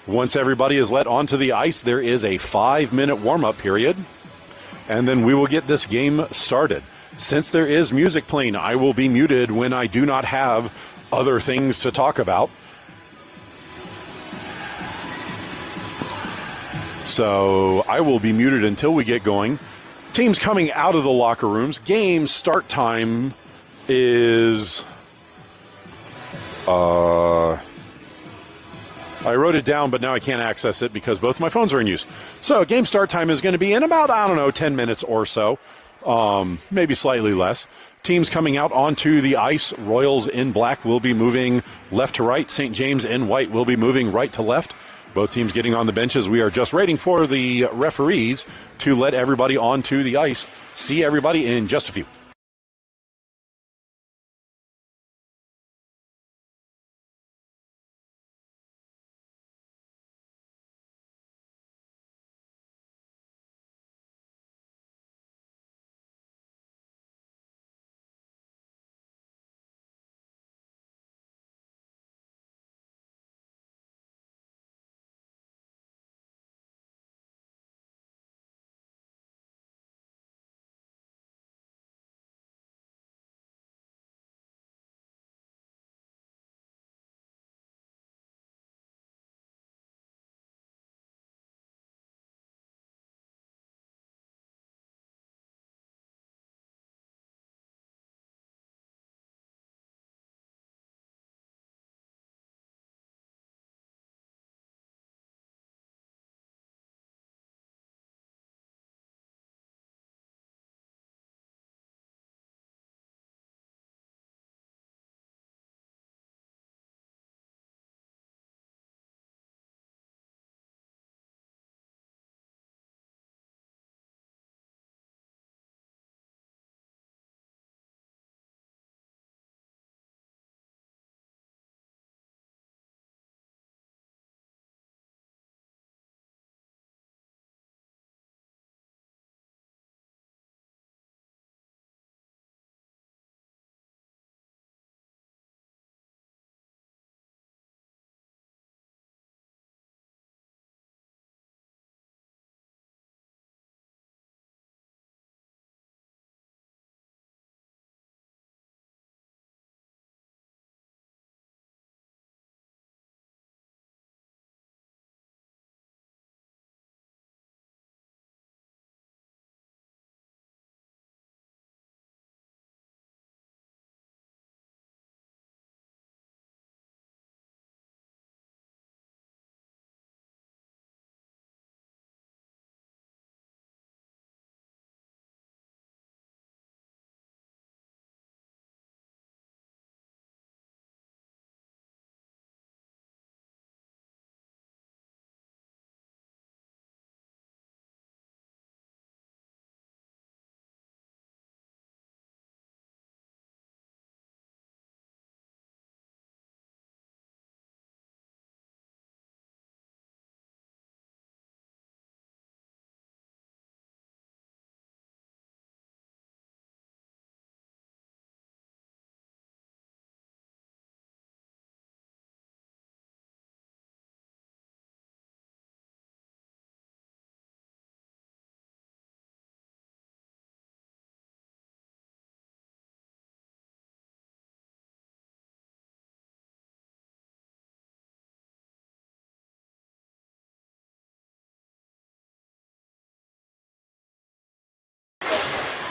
Once everybody is let onto the ice, there is a 5-minute warm-up period, and then we will get this game started. Since there is music playing, I will be muted when I do not have other things to talk about. So I will be muted until we get going. Teams coming out of the locker rooms. Game start time is... I wrote it down, but now I can't access it because both my phones are in use. So game start time is going to be in about, 10 minutes or so, maybe slightly less. Teams coming out onto the ice. Royals in black will be moving left to right. St. James in white will be moving right to left. Both teams getting on the benches. We are just waiting for the referees to let everybody onto the ice. See everybody in just a few.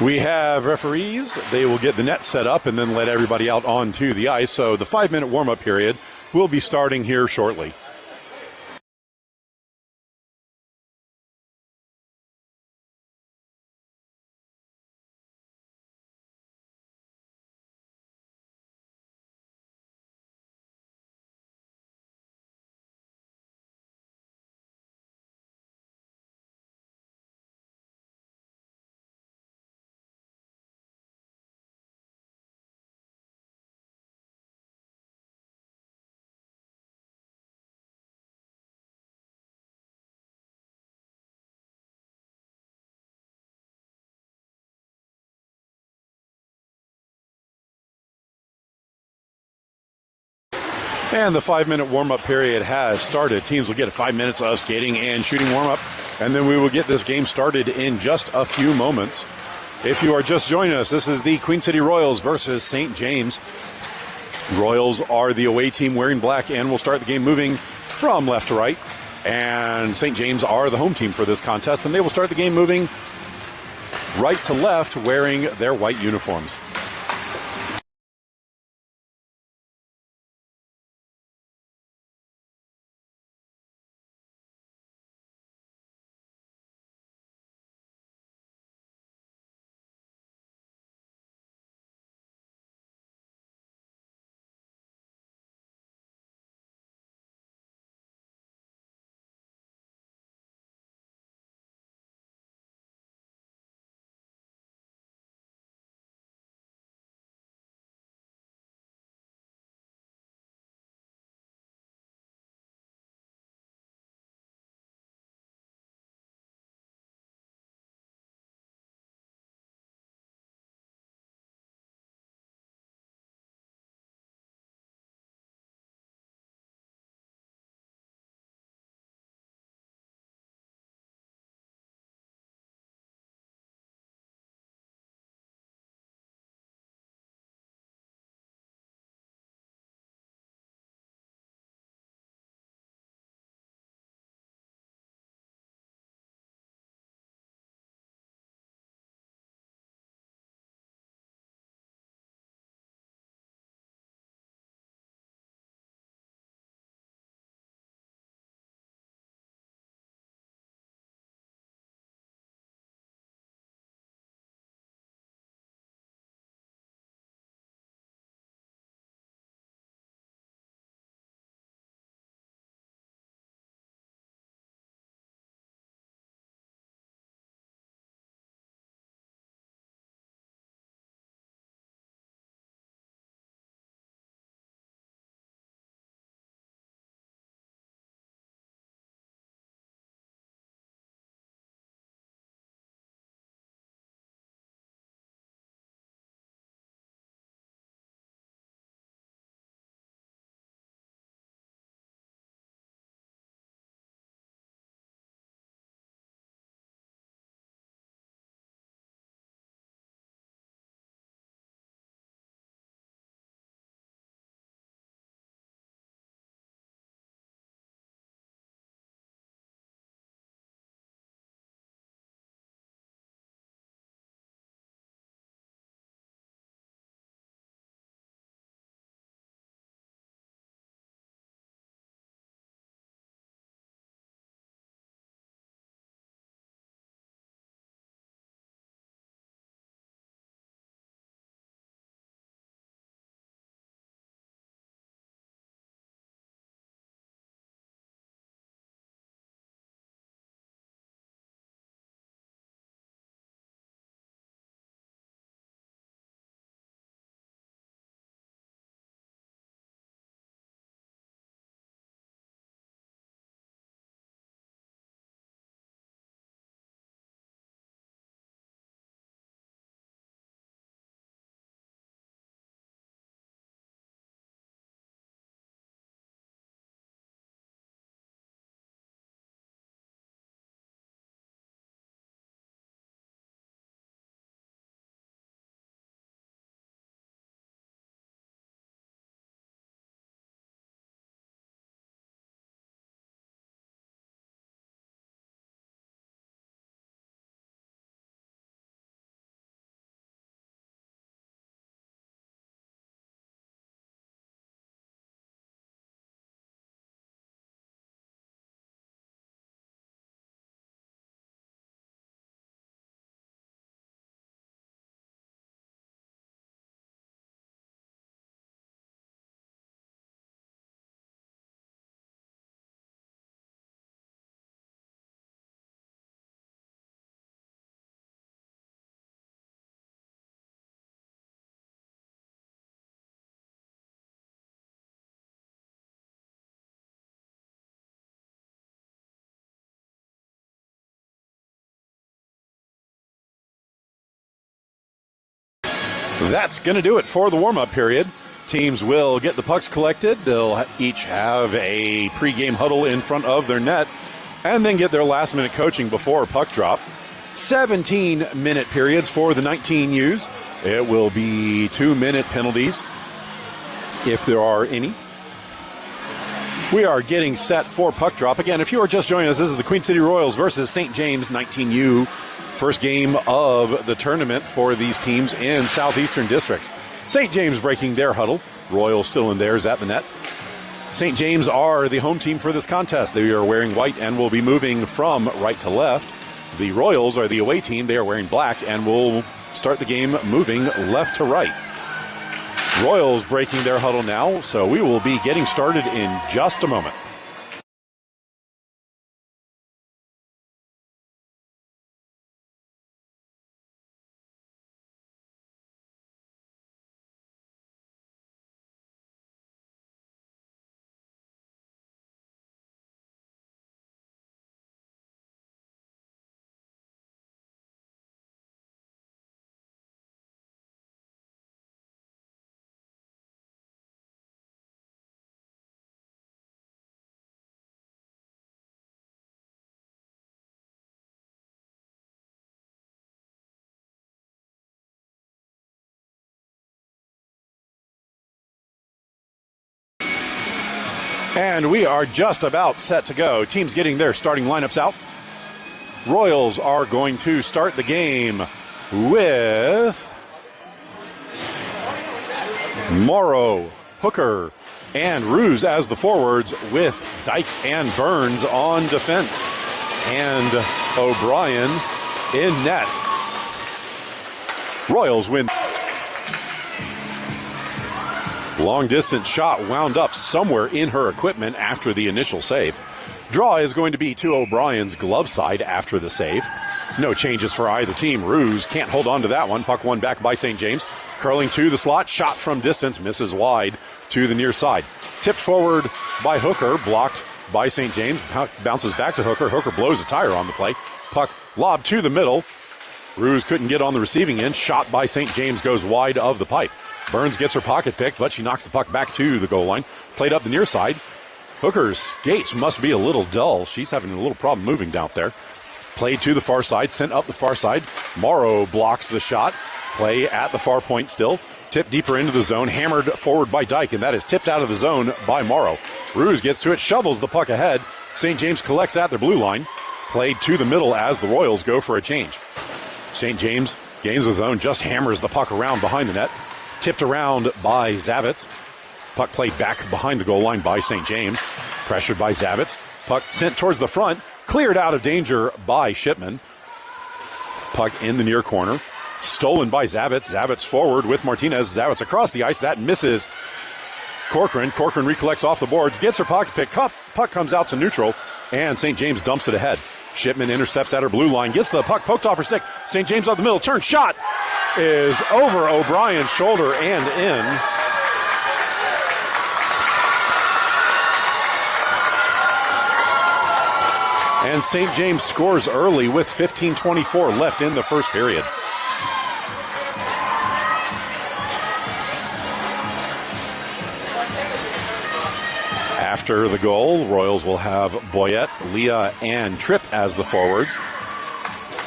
We have referees. They will get the net set up and then let everybody out onto the ice. So the 5-minute warm-up period will be starting here shortly. And the 5-minute warm-up period has started. Teams will get 5 minutes of skating and shooting warm-up, and then we will get this game started in just a few moments. If you are just joining us, this is the Queen City Royals versus St. James. Royals are the away team wearing black and will start the game moving from left to right. And St. James are the home team for this contest, and they will start the game moving right to left wearing their white uniforms. That's going to do it for the warm-up period. Teams will get the pucks collected. They'll each have a pregame huddle in front of their net and then get their last-minute coaching before puck drop. 17-minute periods for the 19Us. It will be 2-minute penalties if there are any. We are getting set for puck drop. Again, if you are just joining us, this is the Queen City Royals versus St. James 19U. First game of the tournament for these teams in Southeastern Districts. St. James breaking their huddle. Royals still in theirs at the net. St. James are the home team for this contest. They are wearing white and will be moving from right to left. The Royals are the away team. They are wearing black and will start the game moving left to right. Royals breaking their huddle now, so we will be getting started in just a moment. And we are just about set to go. Teams getting their starting lineups out. Royals are going to start the game with Morrow, Hooker, and Ruse as the forwards, with Dyke and Burns on defense, and O'Brien in net. Royals win. Long distance shot wound up somewhere in her equipment after the initial save. Draw is going to be to O'Brien's glove side after the save. No changes for either team. Ruse can't hold on to that one. Puck won back by St. James. Curling to the slot. Shot from distance. Misses wide to the near side. Tipped forward by Hooker. Blocked by St. James. Puck bounces back to Hooker. Hooker blows a tire on the play. Puck lobbed to the middle. Ruse couldn't get on the receiving end. Shot by St. James goes wide of the pipe. Burns gets her pocket picked, but she knocks the puck back to the goal line. Played up the near side. Hooker's skates must be a little dull. She's having a little problem moving down there. Played to the far side, sent up the far side. Morrow blocks the shot. Play at the far point still. Tipped deeper into the zone, hammered forward by Dyke, and that is tipped out of the zone by Morrow. Ruse gets to it, shovels the puck ahead. St. James collects at their blue line. Played to the middle as the Royals go for a change. St. James gains the zone, just hammers the puck around behind the net. Tipped around by Zavitz. Puck played back behind the goal line by St. James. Pressured by Zavitz. Puck sent towards the front. Cleared out of danger by Shipman. Puck in the near corner. Stolen by Zavitz. Zavitz forward with Martinez. Zavitz across the ice. That misses Corcoran. Corcoran recollects off the boards. Gets her pocket pick. Puck comes out to neutral. And St. James dumps it ahead. Shipman intercepts at her blue line. Gets the puck poked off her stick. St. James up the middle. Turn shot is over O'Brien's shoulder and in. And St. James scores early with 15:24 left in the first period. After the goal, Royals will have Boyette, Leah, and Tripp as the forwards,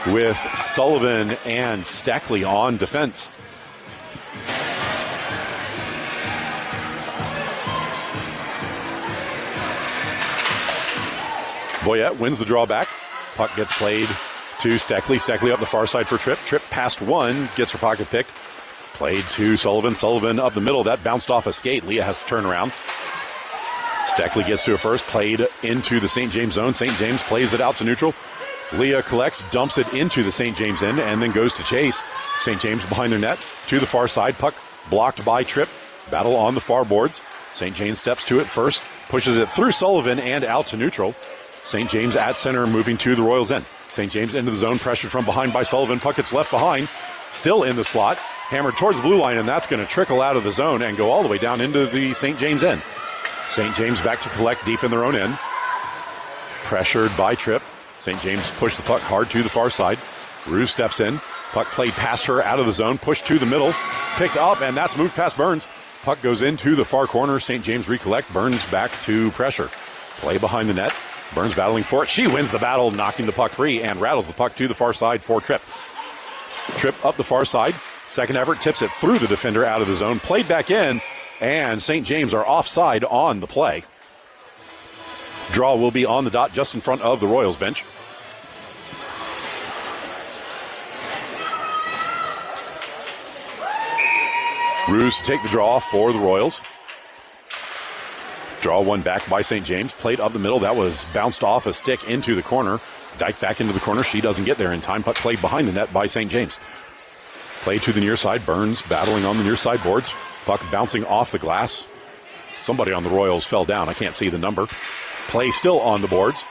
with Sullivan and Stackley on defense. Boyette wins the draw back. Puck gets played to Stackley. Stackley up the far side for Tripp. Tripp past one, gets her pocket picked. Played to Sullivan. Sullivan up the middle. That bounced off a skate. Leah has to turn around. Stackley gets to it first. Played into the St. James zone. St. James plays it out to neutral. Leah collects, dumps it into the St. James end, and then goes to chase. St. James behind their net to the far side. Puck blocked by Tripp. Battle on the far boards. St. James steps to it first. Pushes it through Sullivan and out to neutral. St. James at center, moving to the Royals' end. St. James into the zone, pressured from behind by Sullivan. Puck gets left behind, still in the slot. Hammered towards the blue line, and that's going to trickle out of the zone and go all the way down into the St. James end. St. James back to collect deep in their own end. Pressured by Tripp. St. James pushed the puck hard to the far side. Ruse steps in. Puck played past her out of the zone, pushed to the middle. Picked up, and that's moved past Burns. Puck goes into the far corner. St. James recollect. Burns back to pressure. Play behind the net. Burns battling for it. She wins the battle, knocking the puck free and rattles the puck to the far side for Tripp. Tripp up the far side. Second effort, tips it through the defender out of the zone. Played back in, and St. James are offside on the play. Draw will be on the dot just in front of the Royals bench. Ruse to take the draw for the Royals. Draw one back by St. James. Played up the middle. That was bounced off a stick into the corner. Dyke back into the corner. She doesn't get there in time. Puck played behind the net by St. James. Play to the near side. Burns battling on the near side boards. Puck bouncing off the glass. Somebody on the Royals fell down. I can't see the number. Play still on the boards.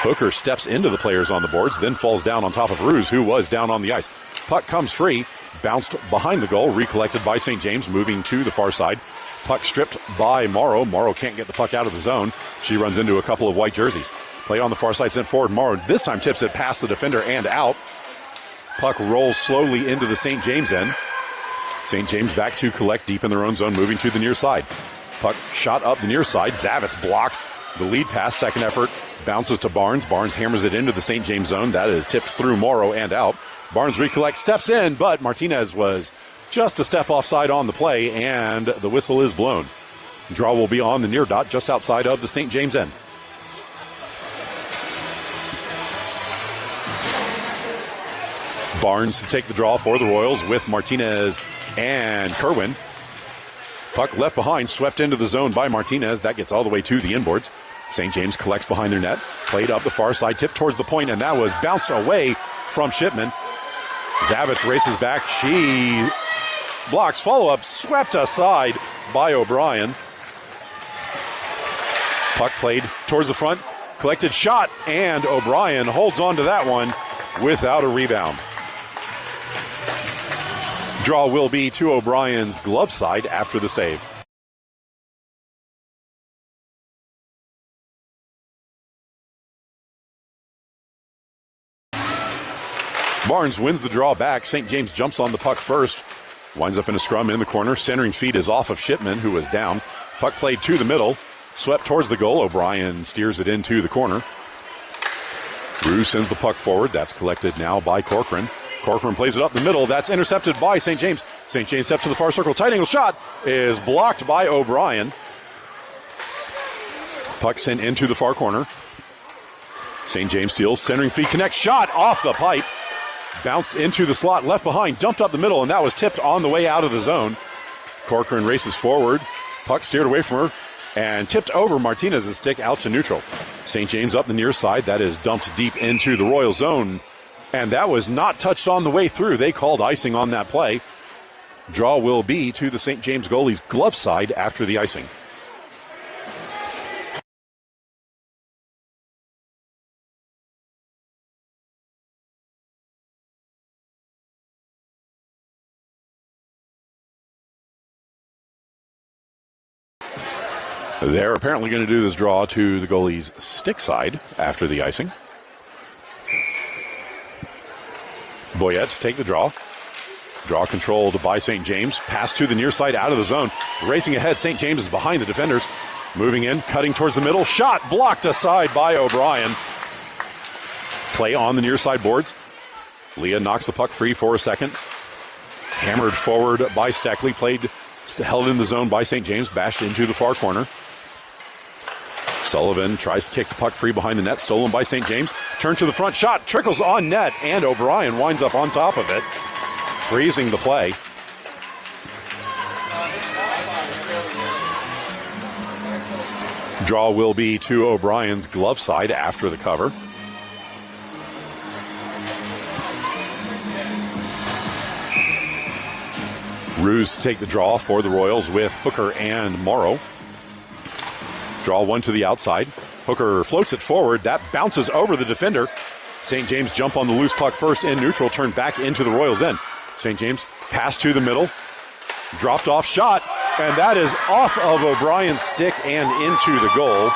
Hooker steps into the players on the boards, then falls down on top of Ruse, who was down on the ice. Puck comes free, bounced behind the goal, recollected by St. James, moving to the far side. Puck stripped by Morrow. Morrow can't get the puck out of the zone. She runs into a couple of white jerseys. Play on the far side, sent forward. Morrow this time tips it past the defender and out. Puck rolls slowly into the St. James end. St. James back to collect deep in their own zone, moving to the near side. Puck shot up the near side. Zavitz blocks the lead pass. Second effort bounces to Barnes. Barnes hammers it into the St. James zone. That is tipped through Morrow and out. Barnes recollects, steps in, but Martinez was just a step offside on the play, and the whistle is blown. Draw will be on the near dot just outside of the St. James end. Barnes to take the draw for the Royals with Martinez and Kerwin. Puck left behind, swept into the zone by Martinez. That gets all the way to the inboards. St. James collects behind their net. Played up the far side, tipped towards the point, and that was bounced away from Shipman. Zavitz races back. She blocks follow-up, swept aside by O'Brien. Puck played towards the front, collected shot, and O'Brien holds on to that one without a rebound. Draw will be to O'Brien's glove side after the save. Barnes wins the draw back. St. James jumps on the puck first. Winds up in a scrum in the corner. Centering feed is off of Shipman, who was down. Puck played to the middle. Swept towards the goal. O'Brien steers it into the corner. Ruse sends the puck forward. That's collected now by Corcoran. Corcoran plays it up the middle. That's intercepted by St. James. St. James steps to the far circle. Tight angle shot is blocked by O'Brien. Puck sent into the far corner. St. James steals. Centering feed connects. Shot off the pipe. Bounced into the slot, left behind, dumped up the middle, and that was tipped on the way out of the zone. Corcoran races forward. Puck steered away from her and tipped over Martinez's stick out to neutral. St. James up the near side. That is dumped deep into the Royal zone. And that was not touched on the way through. They called icing on that play. Draw will be to the St. James goalie's glove side after the icing. They're apparently going to do this draw to the goalie's stick side after the icing. Boyette to take the draw. Draw controlled by St. James. Pass to the near side out of the zone. Racing ahead, St. James is behind the defenders. Moving in, cutting towards the middle. Shot blocked aside by O'Brien. Play on the near side boards. Leah knocks the puck free for a second. Hammered forward by Steckley. Played, held in the zone by St. James. Bashed into the far corner. Sullivan tries to kick the puck free behind the net. Stolen by St. James. Turn to the front. Shot trickles on net. And O'Brien winds up on top of it, freezing the play. Draw will be to O'Brien's glove side after the cover. Ruse to take the draw for the Royals with Hooker and Morrow. Draw one to the outside. Hooker floats it forward. That bounces over the defender. St. James jump on the loose puck first in neutral, turn back into the Royals' end. St. James pass to the middle. Dropped off shot, and that is off of O'Brien's stick and into the goal.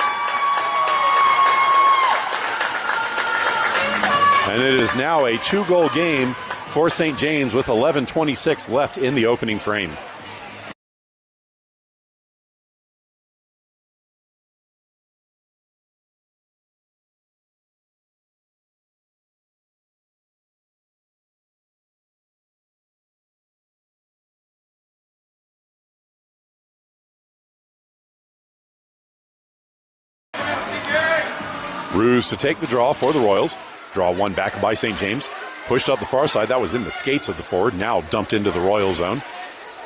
And it is now a 2-goal game for St. James with 11:26 left in the opening frame. Ruse to take the draw for the Royals. Draw one back by St. James. Pushed up the far side. That was in the skates of the forward. Now dumped into the Royal zone.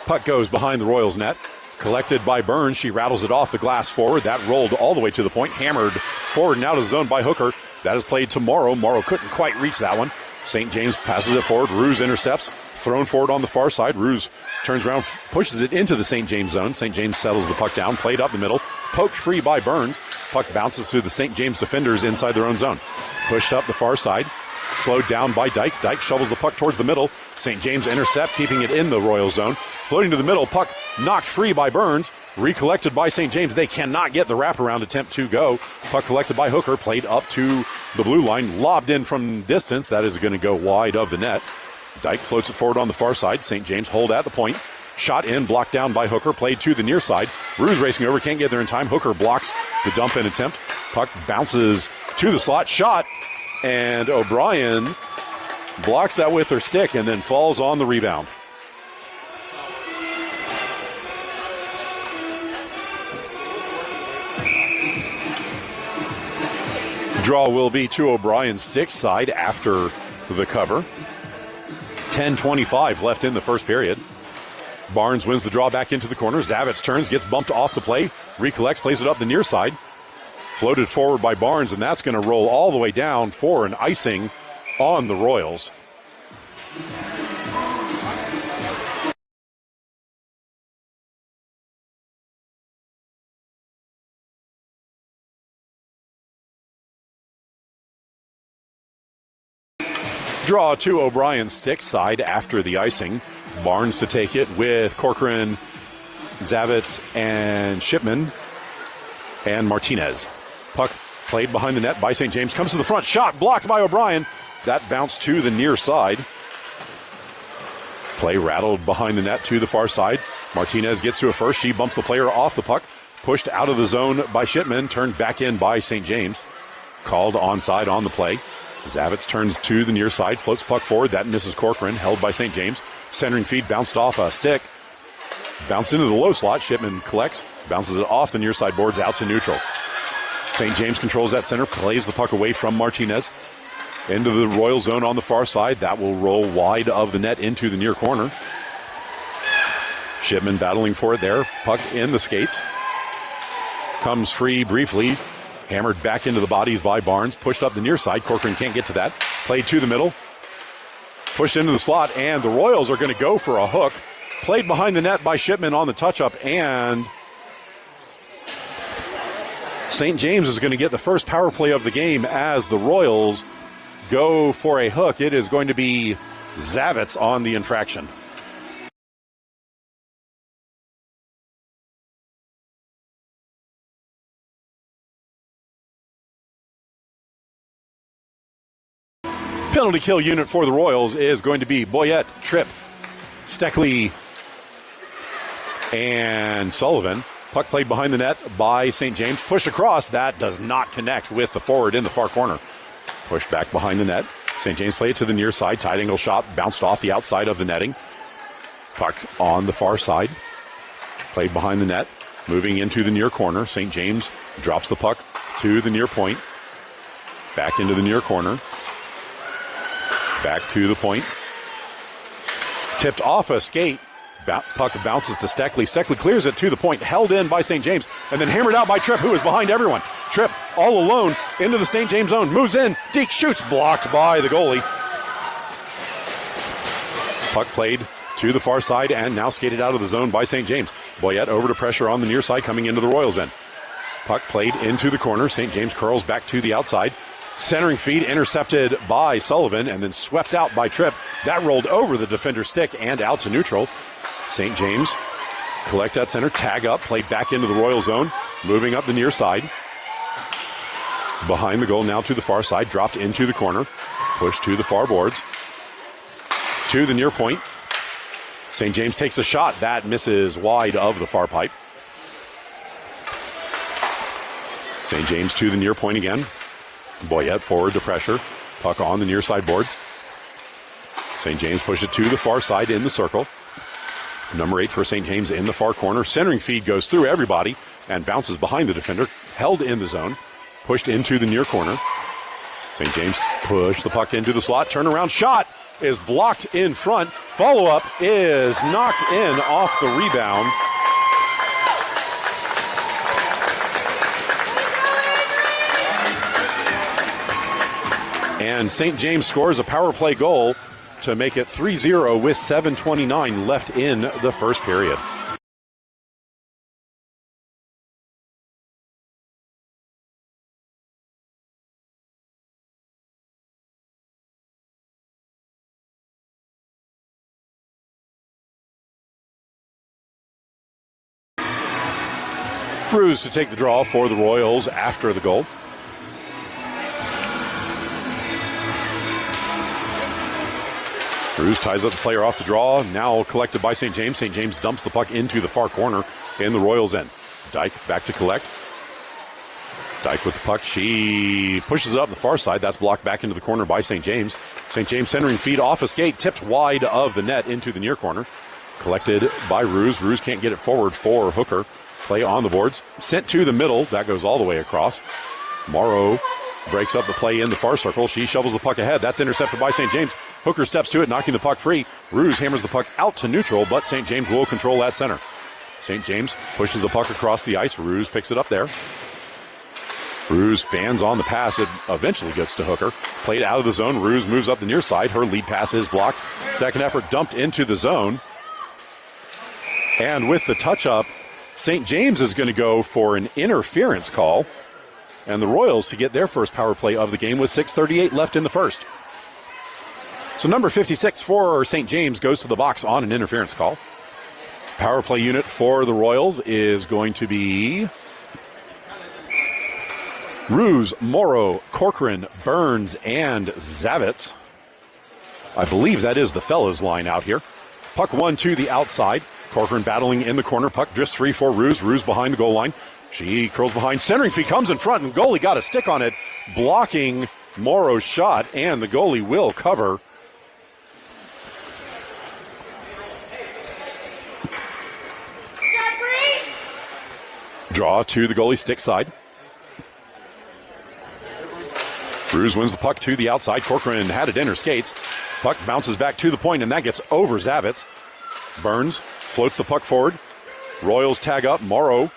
Puck goes behind the Royals net. Collected by Burns. She rattles it off the glass forward. That rolled all the way to the point. Hammered forward and out of the zone by Hooker. That is played to Morrow. Morrow couldn't quite reach that one. St. James passes it forward. Ruse intercepts. Thrown forward on the far side. Ruse turns around, pushes it into the St. James zone. St. James settles the puck down. Played up the middle. Poked free by Burns. Puck bounces through the St. James defenders inside their own zone. Pushed up the far side. Slowed down by Dyke. Dyke shovels the puck towards the middle. St. James intercept, keeping it in the Royal zone. Floating to the middle. Puck knocked free by Burns. Recollected by St. James. They cannot get the wraparound attempt to go. Puck collected by Hooker. Played up to the blue line. Lobbed in from distance. That is going to go wide of the net. Dyke floats it forward on the far side. St. James hold at the point. Shot in, blocked down by Hooker. Played to the near side. Ruse racing over. Can't get there in time. Hooker blocks the dump in attempt. Puck bounces to the slot. Shot. And O'Brien blocks that with her stick and then falls on the rebound. Draw will be to O'Brien's stick side after the cover. 10:25 left in the first period. Barnes wins the draw back into the corner. Zavitz turns, gets bumped off the play, recollects, plays it up the near side. Floated forward by Barnes, and that's going to roll all the way down for an icing on the Royals. Draw to O'Brien's stick side after the icing. Barnes to take it with Corcoran, Zavitz, and Shipman, and Martinez. Puck played behind the net by St. James. Comes to the front. Shot blocked by O'Brien. That bounced to the near side. Play rattled behind the net to the far side. Martinez gets to a first. She bumps the player off the puck. Pushed out of the zone by Shipman. Turned back in by St. James. Called onside on the play. Zavitz turns to the near side. Floats puck forward. That misses Corcoran. Held by St. James. Centering feed bounced off a stick. Bounced into the low slot. Shipman collects. Bounces it off the near side boards out to neutral. St. James controls that center, plays the puck away from Martinez. Into the Royal zone on the far side. That will roll wide of the net into the near corner. Shipman battling for it there. Puck in the skates. Comes free briefly. Hammered back into the bodies by Barnes. Pushed up the near side. Corcoran can't get to that. Played to the middle. Pushed into the slot, and the Royals are going to go for a hook. Played behind the net by Shipman on the touch-up, and St. James is going to get the first power play of the game as the Royals go for a hook. It is going to be Zavitz on the infraction. Penalty kill unit for the Royals is going to be Boyette, Tripp, Steckley, and Sullivan. Puck played behind the net by St. James. Push across. That does not connect with the forward in the far corner. Pushed back behind the net. St. James played to the near side. Tight angle shot. Bounced off the outside of the netting. Puck on the far side. Played behind the net. Moving into the near corner. St. James drops the puck to the near point. Back into the near corner. Back to the point. Tipped off a skate. Puck bounces to Steckley. Steckley clears it to the point. Held in by St. James. And then hammered out by Tripp, who is behind everyone. Tripp all alone into the St. James zone. Moves in. Deke shoots. Blocked by the goalie. Puck played to the far side and now skated out of the zone by St. James. Boyette over to pressure on the near side coming into the Royals end. Puck played into the corner. St. James curls back to the outside. Centering feed intercepted by Sullivan and then swept out by Tripp. That rolled over the defender's stick and out to neutral. St. James collect at center, tag up, play back into the Royal zone, moving up the near side. Behind the goal now to the far side, dropped into the corner, pushed to the far boards. to the near point. St. James takes a shot. That misses wide of the far pipe. St. James to the near point again. Boyette forward to pressure. Puck on the near side boards. St. James push it to the far side in the circle. Number 8 for St. James in the far corner. Centering feed goes through everybody and bounces behind the defender. Held in the zone. Pushed into the near corner. St. James push the puck into the slot. Turnaround shot is blocked in front. Follow-up is knocked in off the rebound. And St. James scores a power play goal to make it 3-0 with 7:29 left in the first period. Ruse to take the draw for the Royals after the goal. Ruse ties up the player off the draw. Now collected by St. James. St. James dumps the puck into the far corner in the Royals' end. Dyke back to collect. Dyke with the puck. She pushes up the far side. That's blocked back into the corner by St. James. St. James centering feed off a skate. Tipped wide of the net into the near corner. Collected by Ruse. Ruse can't get it forward for Hooker. Play on the boards. Sent to the middle. That goes all the way across. Morrow breaks up the play in the far circle. She shovels the puck ahead. That's intercepted by St. James. Hooker steps to it, knocking the puck free. Ruse hammers the puck out to neutral, but St. James will control that center. St. James pushes the puck across the ice. Ruse picks it up there. Ruse fans on the pass. It eventually gets to Hooker. Played out of the zone. Ruse moves up the near side. Her lead pass is blocked. Second effort dumped into the zone. And with the touch-up, St. James is going to go for an interference call. And the Royals to get their first power play of the game with 6:38 left in the first. So number 56 for St. James goes to the box on an interference call. Power play unit for the Royals is going to be Ruse, Morrow, Corcoran, Burns, and Zavitz. I believe that is the fellas line out here. Puck one to the outside. Corcoran battling in the corner. Puck drifts free for Ruse. Ruse behind the goal line. She curls behind. Centering feed comes in front, and goalie got a stick on it, blocking Morrow's shot, and the goalie will cover. Draw to the goalie stick side. Ruse wins the puck to the outside. Corcoran had it in her skates. Puck bounces back to the point, and that gets over Zavitz. Burns floats the puck forward. Royals tag up. Morrow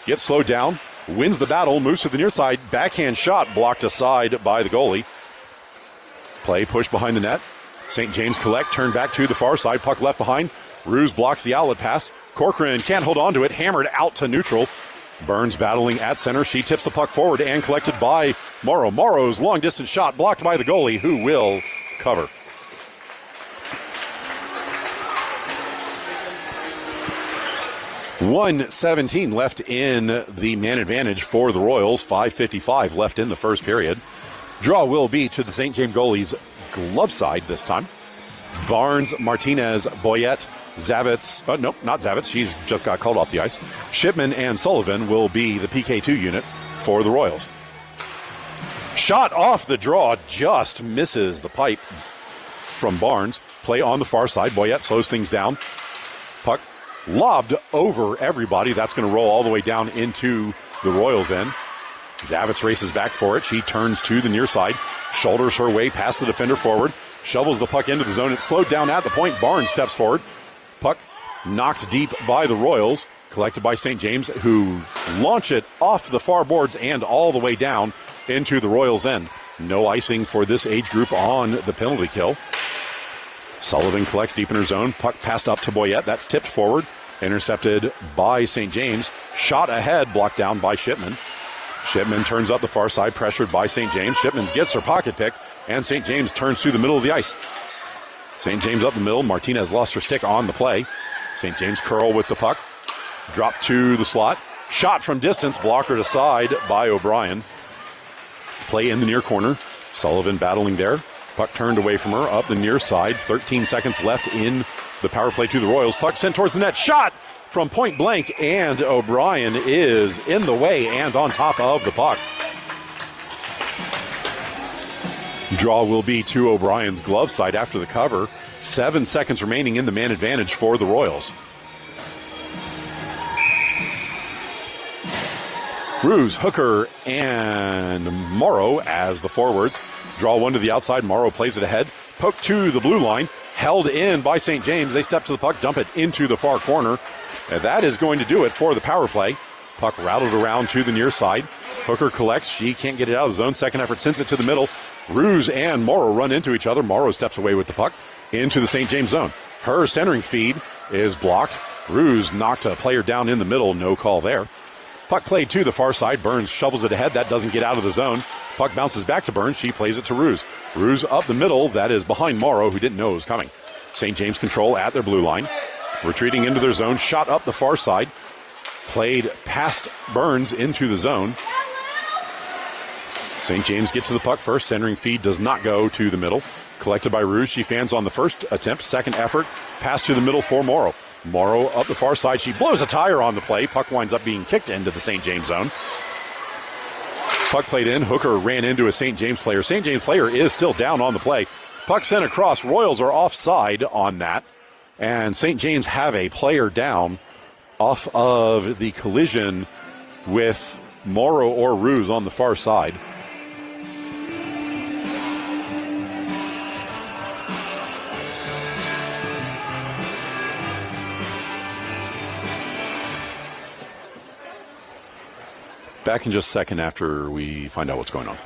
gets slowed down, wins the battle, moves to the near side. Backhand shot blocked aside by the goalie. Play pushed behind the net. St. James collect, turn back to the far side. Puck left behind. Ruse blocks the outlet pass. Corcoran can't hold on to it. Hammered out to neutral. Burns battling at center. She tips the puck forward and collected by Morrow. Morrow's long distance shot blocked by the goalie, who will cover. .117 left in the man advantage for the Royals. 5:55 left in the first period. Draw will be to the St. James goalie's glove side this time. Barnes, Martinez, Boyette, Zavitz. Nope, not Zavitz. She's just got called off the ice. Shipman and Sullivan will be the PK2 unit for the Royals. Shot off the draw, just misses the pipe from Barnes. Play on the far side. Boyette slows things down. Puck lobbed over everybody. That's going to roll all the way down into the Royals' end. Zavitz races back for it. She turns to the near side, shoulders her way past the defender forward, shovels the puck into the zone. It's slowed down at the point. Barnes steps forward. Puck knocked deep by the Royals, collected by St. James, who launch it off the far boards and all the way down into the Royals' end. No icing for this age group on the penalty kill. Sullivan collects deep in her zone. Puck passed up to Boyette. That's tipped forward. Intercepted by St. James. Shot ahead, blocked down by Shipman. Shipman turns up the far side, pressured by St. James. Shipman gets her pocket pick, and St. James turns to the middle of the ice. St. James up the middle. Martinez lost her stick on the play. St. James curl with the puck. Drop to the slot. Shot from distance, blockered aside by O'Brien. Play in the near corner. Sullivan battling there. Puck turned away from her up the near side. 13 seconds left in the power play to the Royals. Puck sent towards the net. Shot from point blank, and O'Brien is in the way and on top of the puck. Draw will be to O'Brien's glove side after the cover. 7 seconds remaining in the man advantage for the Royals. Ruse, Hooker, and Morrow as the forwards. Draw one to the outside. Morrow plays it ahead. Poke to the blue line. Held in by St. James. They step to the puck, dump it into the far corner. And that is going to do it for the power play. Puck rattled around to the near side. Hooker collects. She can't get it out of the zone. Second effort sends it to the middle. Ruse and Morrow run into each other. Morrow steps away with the puck into the St. James zone. Her centering feed is blocked. Ruse knocked a player down in the middle. No call there. Puck played to the far side. Burns shovels it ahead. That doesn't get out of the zone. Puck bounces back to Burns. She plays it to Ruse. Ruse up the middle. That is behind Morrow, who didn't know it was coming. St. James control at their blue line. Retreating into their zone. Shot up the far side. Played past Burns into the zone. St. James gets to the puck first. Centering feed does not go to the middle. Collected by Ruse. She fans on the first attempt. Second effort. Pass to the middle for Morrow. Morrow up the far side. She blows a tire on the play. Puck winds up being kicked into the St. James zone. Puck played in. Hooker ran into a St. James player. St. James player is still down on the play. Puck sent across. Royals are offside on that. And St. James have a player down off of the collision with Morrow or Ruse on the far side. Back in just a second after we find out what's going on.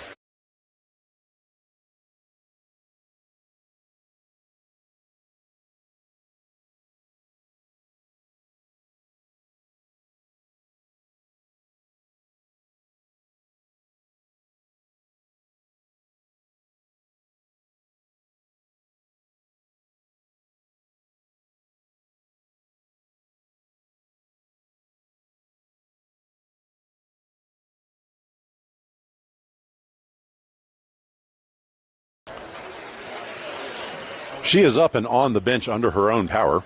She is up and on the bench under her own power.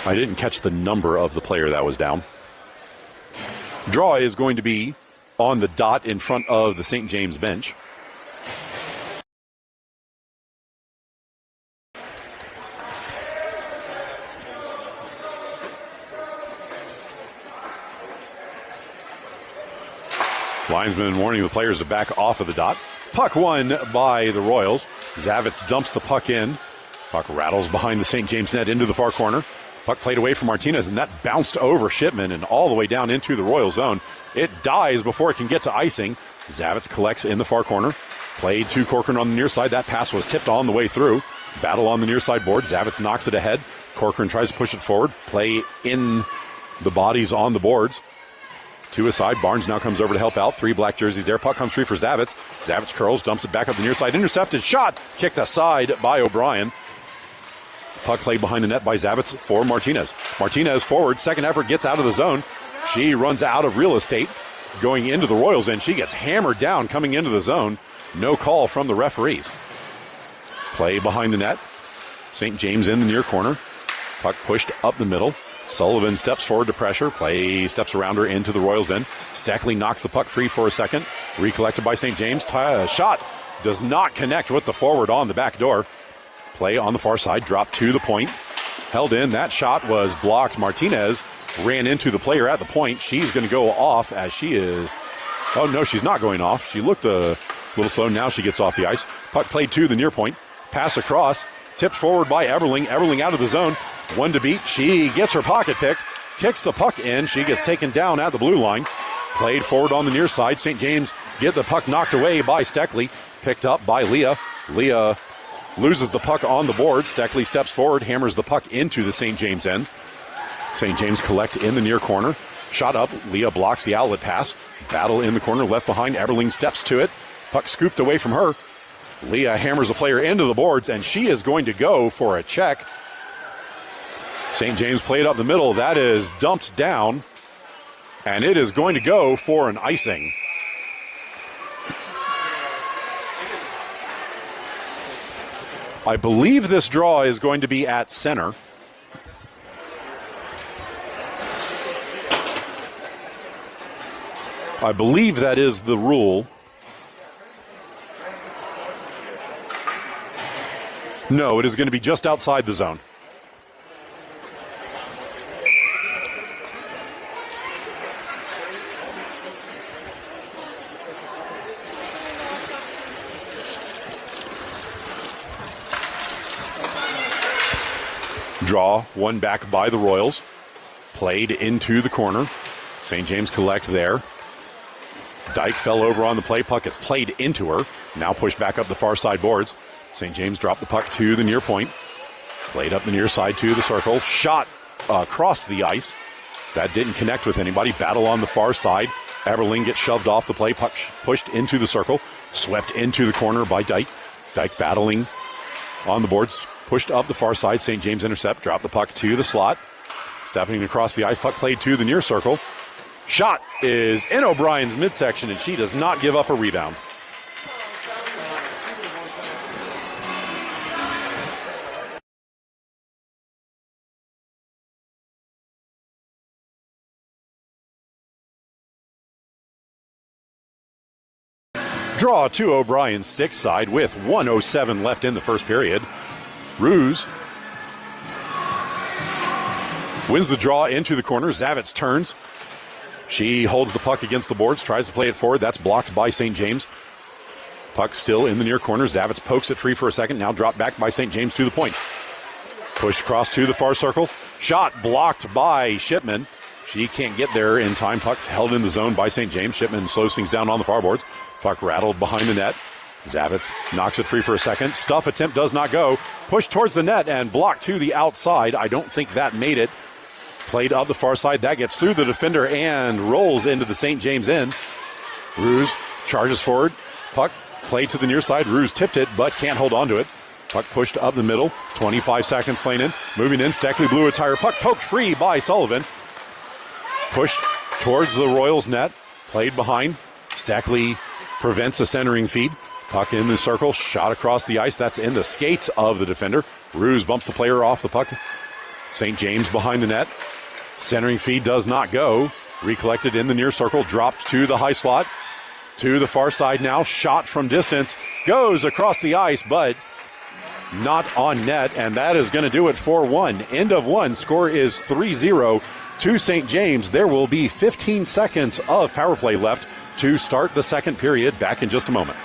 I didn't catch the number of the player that was down. Draw is going to be on the dot in front of the St. James bench. Linesman warning the players to back off of the dot. Puck won by the Royals. Zavitz dumps the puck in. Puck rattles behind the St. James net into the far corner. Puck played away from Martinez, and that bounced over Shipman and all the way down into the Royal zone. It dies before it can get to icing. Zavitz collects in the far corner. Played to Corcoran on the near side. That pass was tipped on the way through. Battle on the near side board. Zavitz knocks it ahead. Corcoran tries to push it forward. Play in the bodies on the boards. To his side, Barnes now comes over to help out. 3 black jerseys there. Puck comes free for Zavitz. Zavitz curls, dumps it back up the near side. Intercepted, shot, kicked aside by O'Brien. Puck played behind the net by Zavitz for Martinez. Martinez forward, second effort, gets out of the zone. She runs out of real estate going into the Royals, and she gets hammered down coming into the zone. No call from the referees. Play behind the net. St. James in the near corner. Puck pushed up the middle. Sullivan steps forward to pressure. Play steps around her into the Royals end. Stackley knocks the puck free for a second. Recollected by St. James. Shot does not connect with the forward on the back door. Play on the far side. Drop to the point. Held in. That shot was blocked. Martinez ran into the player at the point. She's going to go off as she is. Oh, no, she's not going off. She looked a little slow. Now she gets off the ice. Puck played to the near point. Pass across. Tipped forward by Eberling. Eberling out of the zone. One to beat. She gets her pocket picked. Kicks the puck in. She gets taken down at the blue line. Played forward on the near side. St. James get the puck knocked away by Steckley. Picked up by Leah. Leah loses the puck on the board. Steckley steps forward. Hammers the puck into the St. James end. St. James collect in the near corner. Shot up. Leah blocks the outlet pass. Battle in the corner. Left behind. Eberling steps to it. Puck scooped away from her. Leah hammers the player into the boards, and she is going to go for a check. St. James played up the middle. That is dumped down, and it is going to go for an icing. I believe this draw is going to be at center. I believe that is the rule. No, it is going to be just outside the zone. Draw, one back by the Royals. Played into the corner. St. James collect there. Dyke fell over on the play. Puck gets played into her. Now pushed back up the far side boards. St. James dropped the puck to the near point. Played up the near side to the circle. Shot across the ice. That didn't connect with anybody. Battle on the far side. Eberling gets shoved off the play. Puck pushed into the circle. Swept into the corner by Dyke. Dyke battling on the boards. Pushed up the far side. St. James intercept. Dropped the puck to the slot. Stepping across the ice. Puck played to the near circle. Shot is in O'Brien's midsection, and she does not give up a rebound. Draw to O'Brien's stick side with 1:07 left in the first period. Ruse wins the draw into the corner. Zavitz turns. She holds the puck against the boards, tries to play it forward. That's blocked by St. James. Puck still in the near corner. Zavitz pokes it free for a second. Now dropped back by St. James to the point. Pushed across to the far circle. Shot blocked by Shipman. She can't get there in time. Puck held in the zone by St. James. Shipman slows things down on the far boards. Puck rattled behind the net. Zavitz knocks it free for a second. Stuff attempt does not go. Pushed towards the net and blocked to the outside. I don't think that made it. Played up the far side. That gets through the defender and rolls into the St. James end. Ruse charges forward. Puck played to the near side. Ruse tipped it, but can't hold on to it. Puck pushed up the middle. 25 seconds playing in. Moving in. Steckley blew a tire. Puck poked free by Sullivan. Pushed towards the Royals net. Played behind. Steckley prevents a centering feed. Puck in the circle. Shot across the ice. That's in the skates of the defender. Ruse bumps the player off the puck. St. James behind the net. Centering feed does not go. Recollected in the near circle. Dropped to the high slot. To the far side now. Shot from distance. Goes across the ice, but not on net. And that is going to do it for one. End of one. Score is 3-0 to St. James. There will be 15 seconds of power play left to start the second period. Back in just a moment.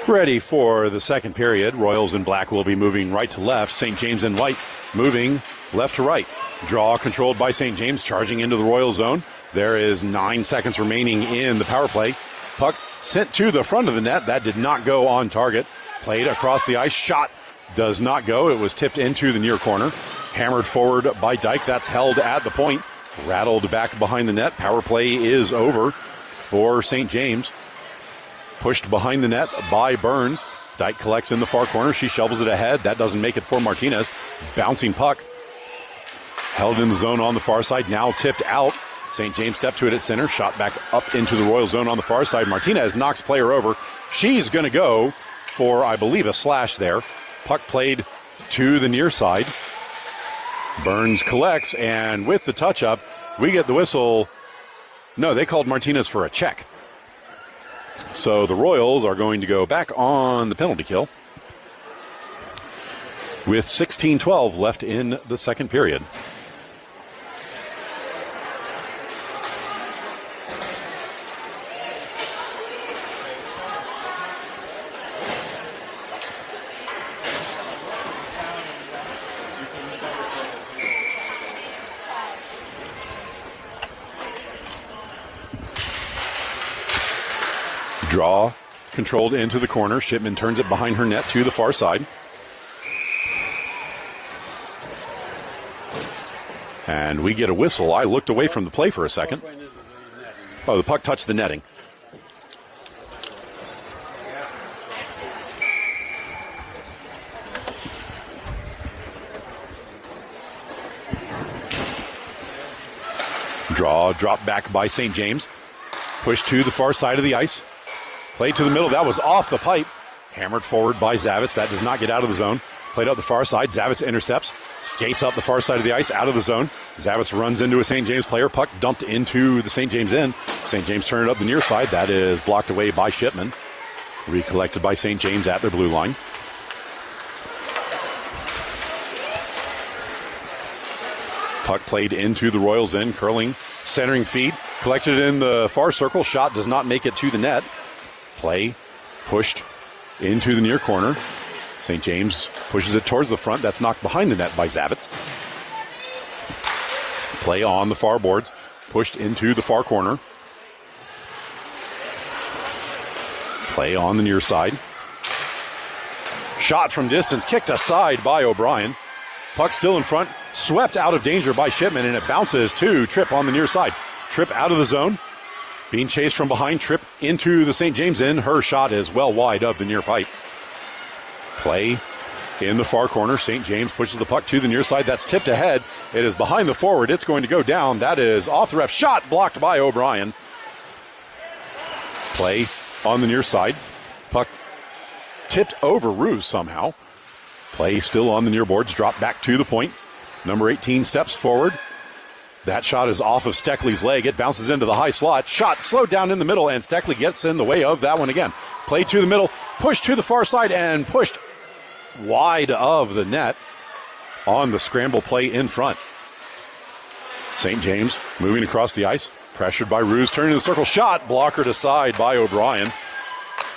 Ready for the second period. Royals in black will be moving right to left. St. James in white moving left to right. Draw controlled by St. James, charging into the Royal zone. There is 9 seconds remaining in the power play. Puck sent to the front of the net. That did not go on target. Played across the ice. Shot does not go. It was tipped into the near corner. Hammered forward by Dyke. That's held at the point. Rattled back behind the net. Power play is over for St. James. Pushed behind the net by Burns. Dyke collects in the far corner. She shovels it ahead. That doesn't make it for Martinez. Bouncing puck. Held in the zone on the far side. Now tipped out. St. James stepped to it at center. Shot back up into the Royal zone on the far side. Martinez knocks player over. She's going to go for, I believe, a slash there. Puck played to the near side. Burns collects, and with the touch-up, we get the whistle. No, they called Martinez for a check. So the Royals are going to go back on the penalty kill with 16:12 left in the second period. Draw controlled into the corner. Shipman turns it behind her net to the far side. And we get a whistle. I looked away from the play for a second. Oh, the puck touched the netting. Draw, drop back by St. James. Push to the far side of the ice. Played to the middle. That was off the pipe. Hammered forward by Zavitz. That does not get out of the zone. Played out the far side. Zavitz intercepts. Skates up the far side of the ice, out of the zone. Zavitz runs into a St. James player. Puck dumped into the St. James end. St. James turned it up the near side. That is blocked away by Shipman. Recollected by St. James at their blue line. Puck played into the Royals end. Curling, centering feed. Collected in the far circle. Shot does not make it to the net. Play pushed into the near corner. St. James pushes it towards the front. That's knocked behind the net by Zavitz. Play on the far boards. Pushed into the far corner. Play on the near side. Shot from distance. Kicked aside by O'Brien. Puck still in front. Swept out of danger by Shipman, and it bounces to Tripp on the near side. Tripp out of the zone. Being chased from behind. Tripp into the St. James end. Her shot is well wide of the near pipe. Play in the far corner. St. James pushes the puck to the near side. That's tipped ahead. It is behind the forward. It's going to go down. That is off the ref. Shot blocked by O'Brien. Play on the near side. Puck tipped over Ruse somehow. Play still on the near boards. Drop back to the point. Number 18 steps forward. That shot is off of Steckley's leg. It bounces into the high slot. Shot slowed down in the middle, and Steckley gets in the way of that one again. Play to the middle, pushed to the far side, and pushed wide of the net on the scramble play in front. St. James moving across the ice, pressured by Ruse, turning the circle. Shot blockered aside by O'Brien.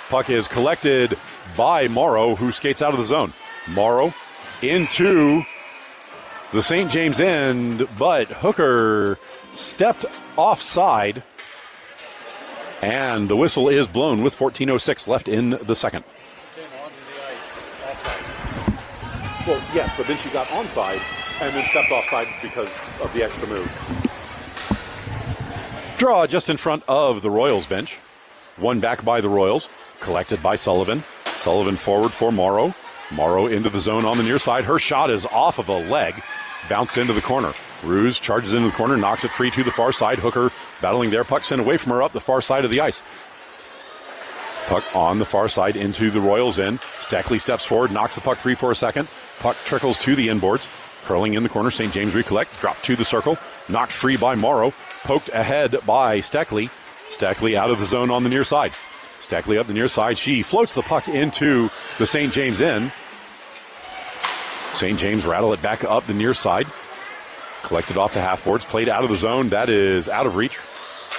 Puck is collected by Morrow, who skates out of the zone. Morrow into the St. James end, but Hooker stepped offside, and the whistle is blown with 14:06 left in the second. Well, yes, but then she got onside and then stepped offside because of the extra move. Draw just in front of the Royals bench. One back by the Royals, collected by Sullivan. Sullivan forward for Morrow. Morrow into the zone on the near side. Her shot is off of a leg. Bounced into the corner. Ruse charges into the corner, knocks it free to the far side. Hooker battling there. Puck sent away from her up the far side of the ice. Puck on the far side into the Royals end. Steckley steps forward, knocks the puck free for a second. Puck trickles to the inboards. Curling in the corner. St. James recollect. Dropped to the circle. Knocked free by Morrow. Poked ahead by Steckley. Steckley out of the zone on the near side. Steckley up the near side. She floats the puck into the St. James end. St. James rattle it back up the near side. Collected off the half boards. Played out of the zone. That is out of reach.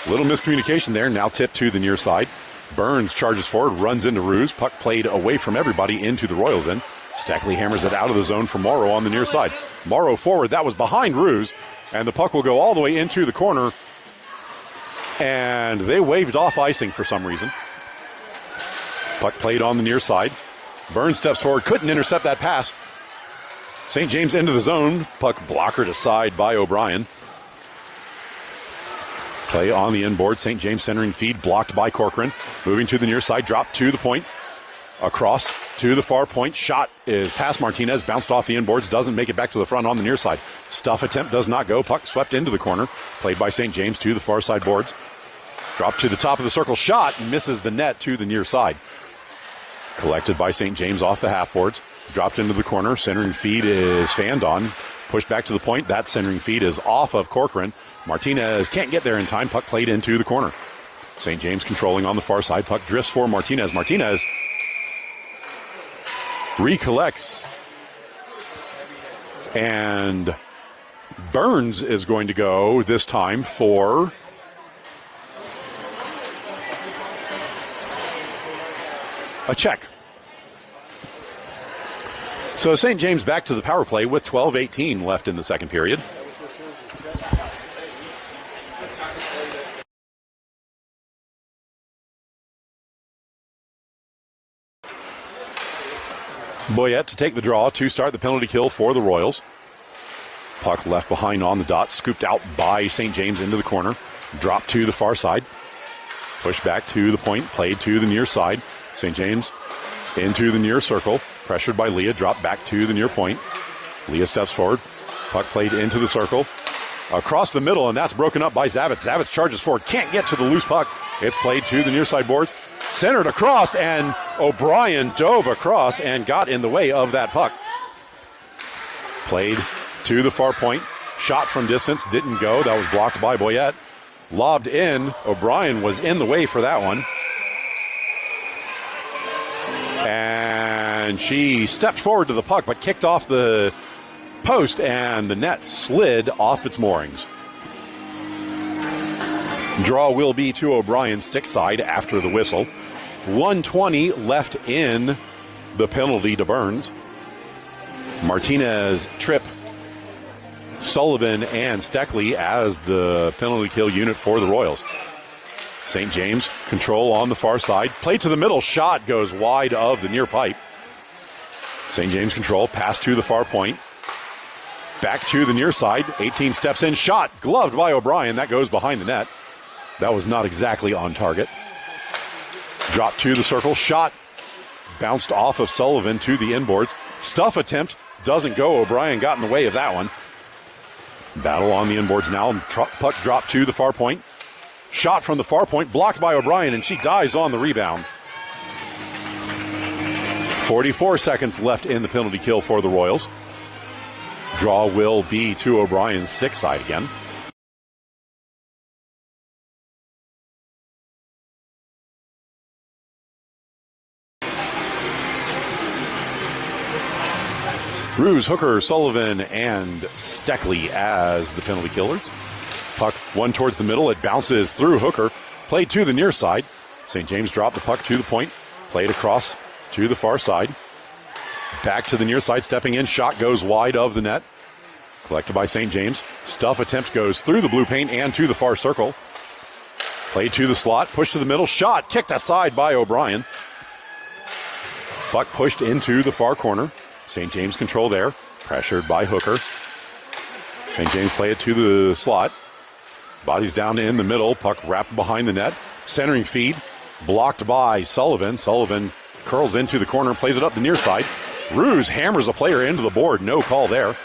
Little miscommunication there. Now tipped to the near side. Burns charges forward, runs into Ruse. Puck played away from everybody into the Royals end. Stackley hammers it out of the zone for Morrow on the near side. Morrow forward, that was behind Ruse, and the puck will go all the way into the corner. And they waved off icing for some reason. Puck played on the near side. Burns steps forward, couldn't intercept that pass. St. James into the zone. Puck blockered aside by O'Brien. Play on the inboard. St. James centering feed blocked by Corcoran. Moving to the near side, drop to the point. Across to the far point. Shot is past Martinez, bounced off the inboards, doesn't make it back to the front on the near side. Stuff attempt does not go. Puck swept into the corner. Played by St. James to the far side boards. Drop to the top of the circle. Shot misses the net to the near side. Collected by St. James off the half boards. Dropped into the corner. Centering feed is fanned on. Pushed back to the point. That centering feed is off of Corcoran. Martinez can't get there in time. Puck played into the corner. St. James controlling on the far side. Puck drifts for Martinez. Martinez recollects. And Burns is going to go this time for a check. So St. James back to the power play with 12:18 left in the second period. Boyette to take the draw to start the penalty kill for the Royals. Puck left behind on the dot, scooped out by St. James into the corner. Drop to the far side. Push back to the point, played to the near side. St. James into the near circle. Pressured by Leah, dropped back to the near point. Leah steps forward. Puck played into the circle. Across the middle, and that's broken up by Zavitz. Zavitz charges forward, can't get to the loose puck. It's played to the near side boards. Centered across, and O'Brien dove across and got in the way of that puck. Played to the far point. Shot from distance, didn't go. That was blocked by Boyette. Lobbed in. O'Brien was in the way for that one. And she stepped forward to the puck, but kicked off the post, and the net slid off its moorings. Draw will be to O'Brien, stick side after the whistle. 1:20 left in the penalty to Burns. Martinez, Tripp, Sullivan, and Steckley as the penalty kill unit for the Royals. St. James, control on the far side. Play to the middle, shot goes wide of the near pipe. St. James control, pass to the far point. Back to the near side, 18 steps in, shot, gloved by O'Brien. That goes behind the net. That was not exactly on target. Drop to the circle, shot, bounced off of Sullivan to the inboards. Stuff attempt, doesn't go. O'Brien got in the way of that one. Battle on the inboards now, puck drop to the far point. Shot from the far point, blocked by O'Brien, and she dies on the rebound. 44 seconds left in the penalty kill for the Royals. Draw will be to O'Brien's stick side again. Ruse, Hooker, Sullivan, and Steckley as the penalty killers. Puck one towards the middle. It bounces through Hooker. Played to the near side. St. James dropped the puck to the point. Played across to the far side. Back to the near side, stepping in. Shot goes wide of the net. Collected by St. James. Stuff attempt goes through the blue paint and to the far circle. Played to the slot. Pushed to the middle. Shot kicked aside by O'Brien. Puck pushed into the far corner. St. James control there. Pressured by Hooker. St. James play it to the slot. Bodies down in the middle. Puck wrapped behind the net. Centering feed. Blocked by Sullivan. Sullivan curls into the corner and plays it up the near side. Ruse hammers a player into the board. No call there.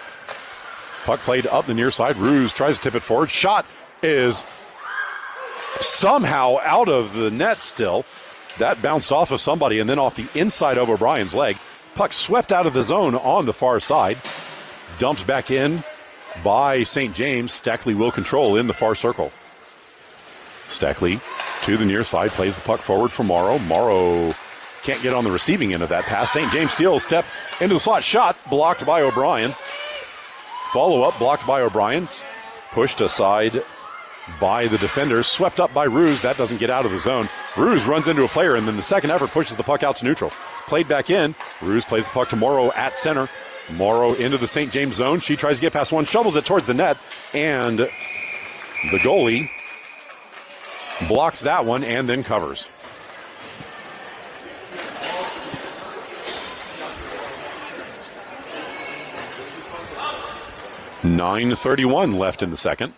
Puck played up the near side. Ruse tries to tip it forward. Shot is somehow out of the net still. That bounced off of somebody and then off the inside of O'Brien's leg. Puck swept out of the zone on the far side. Dumped back in by St. James. Stackley will control in the far circle. Stackley to the near side, plays the puck forward for Morrow. Morrow can't get on the receiving end of that pass. St. James steals, step into the slot. Shot blocked by O'Brien. Follow-up blocked by O'Brien. Pushed aside by the defenders. Swept up by Ruse. That doesn't get out of the zone. Ruse runs into a player, and then the second effort pushes the puck out to neutral. Played back in. Ruse plays the puck to Morrow at center. Morrow into the St. James zone. She tries to get past one, shovels it towards the net, and the goalie blocks that one and then covers. .9:31 left in the second.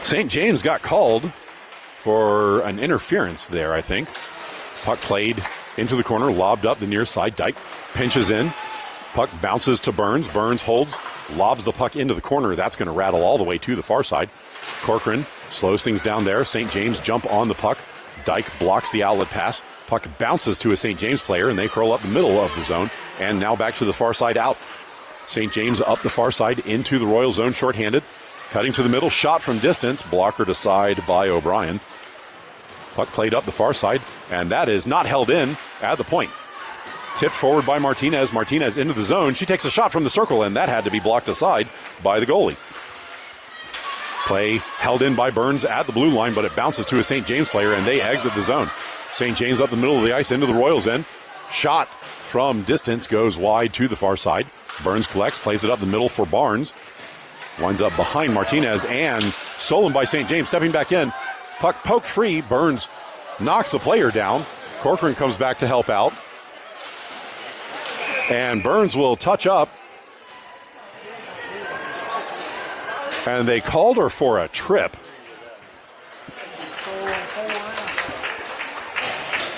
St. James got called for an interference there, I think. Puck played into the corner, lobbed up the near side. Dyke pinches in. Puck bounces to Burns. Burns holds, lobs the puck into the corner. That's going to rattle all the way to the far side. Corcoran slows things down there. St. James jump on the puck. Dyke blocks the outlet pass. Puck bounces to a St. James player, and they curl up the middle of the zone. And now back to the far side out. St. James up the far side into the Royal zone, shorthanded. Cutting to the middle, shot from distance, blockered aside by O'Brien. Puck played up the far side, and that is not held in at the point. Tipped forward by Martinez. Martinez into the zone. She takes a shot from the circle, and that had to be blocked aside by the goalie. Play held in by Burns at the blue line, but it bounces to a St. James player, and they exit the zone. St. James up the middle of the ice into the Royals end. Shot from distance goes wide to the far side. Burns collects, plays it up the middle for Barnes. Winds up behind Martinez and stolen by St. James. Stepping back in. Puck poked free. Burns knocks the player down. Corcoran comes back to help out. And Burns will touch up. And they called her for a trip.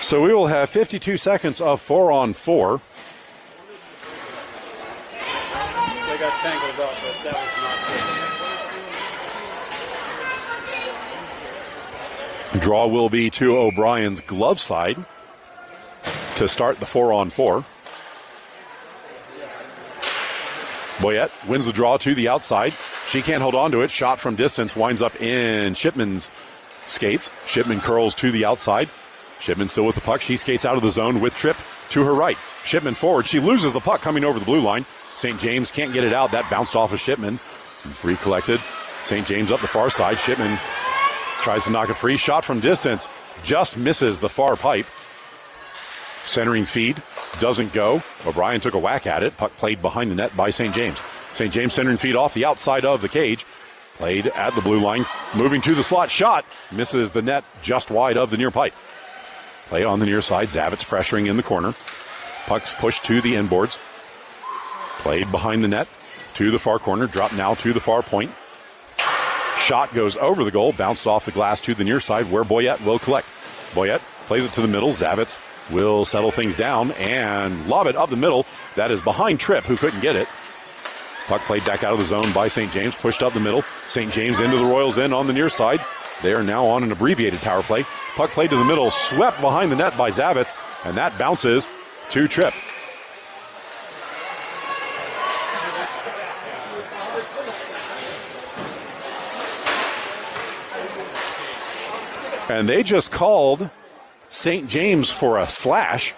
So we will have 52 seconds of 4-on-4. They got tangled up, but that was not good. Draw will be to O'Brien's glove side to start the 4-on-4. Boyette wins the draw to the outside. She can't hold on to it. Shot from distance winds up in Shipman's skates. Shipman curls to the outside. Shipman still with the puck. She skates out of the zone with Tripp to her right. Shipman forward. She loses the puck coming over the blue line. St. James can't get it out. That bounced off of Shipman. Recollected. St. James up the far side. Shipman tries to knock it free. Shot from distance. Just misses the far pipe. Centering feed. Doesn't go. O'Brien took a whack at it. Puck played behind the net by St. James. St. James centering feed off the outside of the cage. Played at the blue line. Moving to the slot. Shot. Misses the net just wide of the near pipe. Play on the near side. Zavitz pressuring in the corner. Puck pushed to the inboards. Played behind the net to the far corner. Dropped now to the far point. Shot goes over the goal. Bounced off the glass to the near side where Boyette will collect. Boyette plays it to the middle. Zavitz will settle things down and lob it up the middle. That is behind Tripp, who couldn't get it. Puck played back out of the zone by St. James. Pushed up the middle. St. James into the Royals end on the near side. They are now on an abbreviated power play. Puck played to the middle. Swept behind the net by Zavitz. And that bounces to Tripp. And they just called St. James for a slash.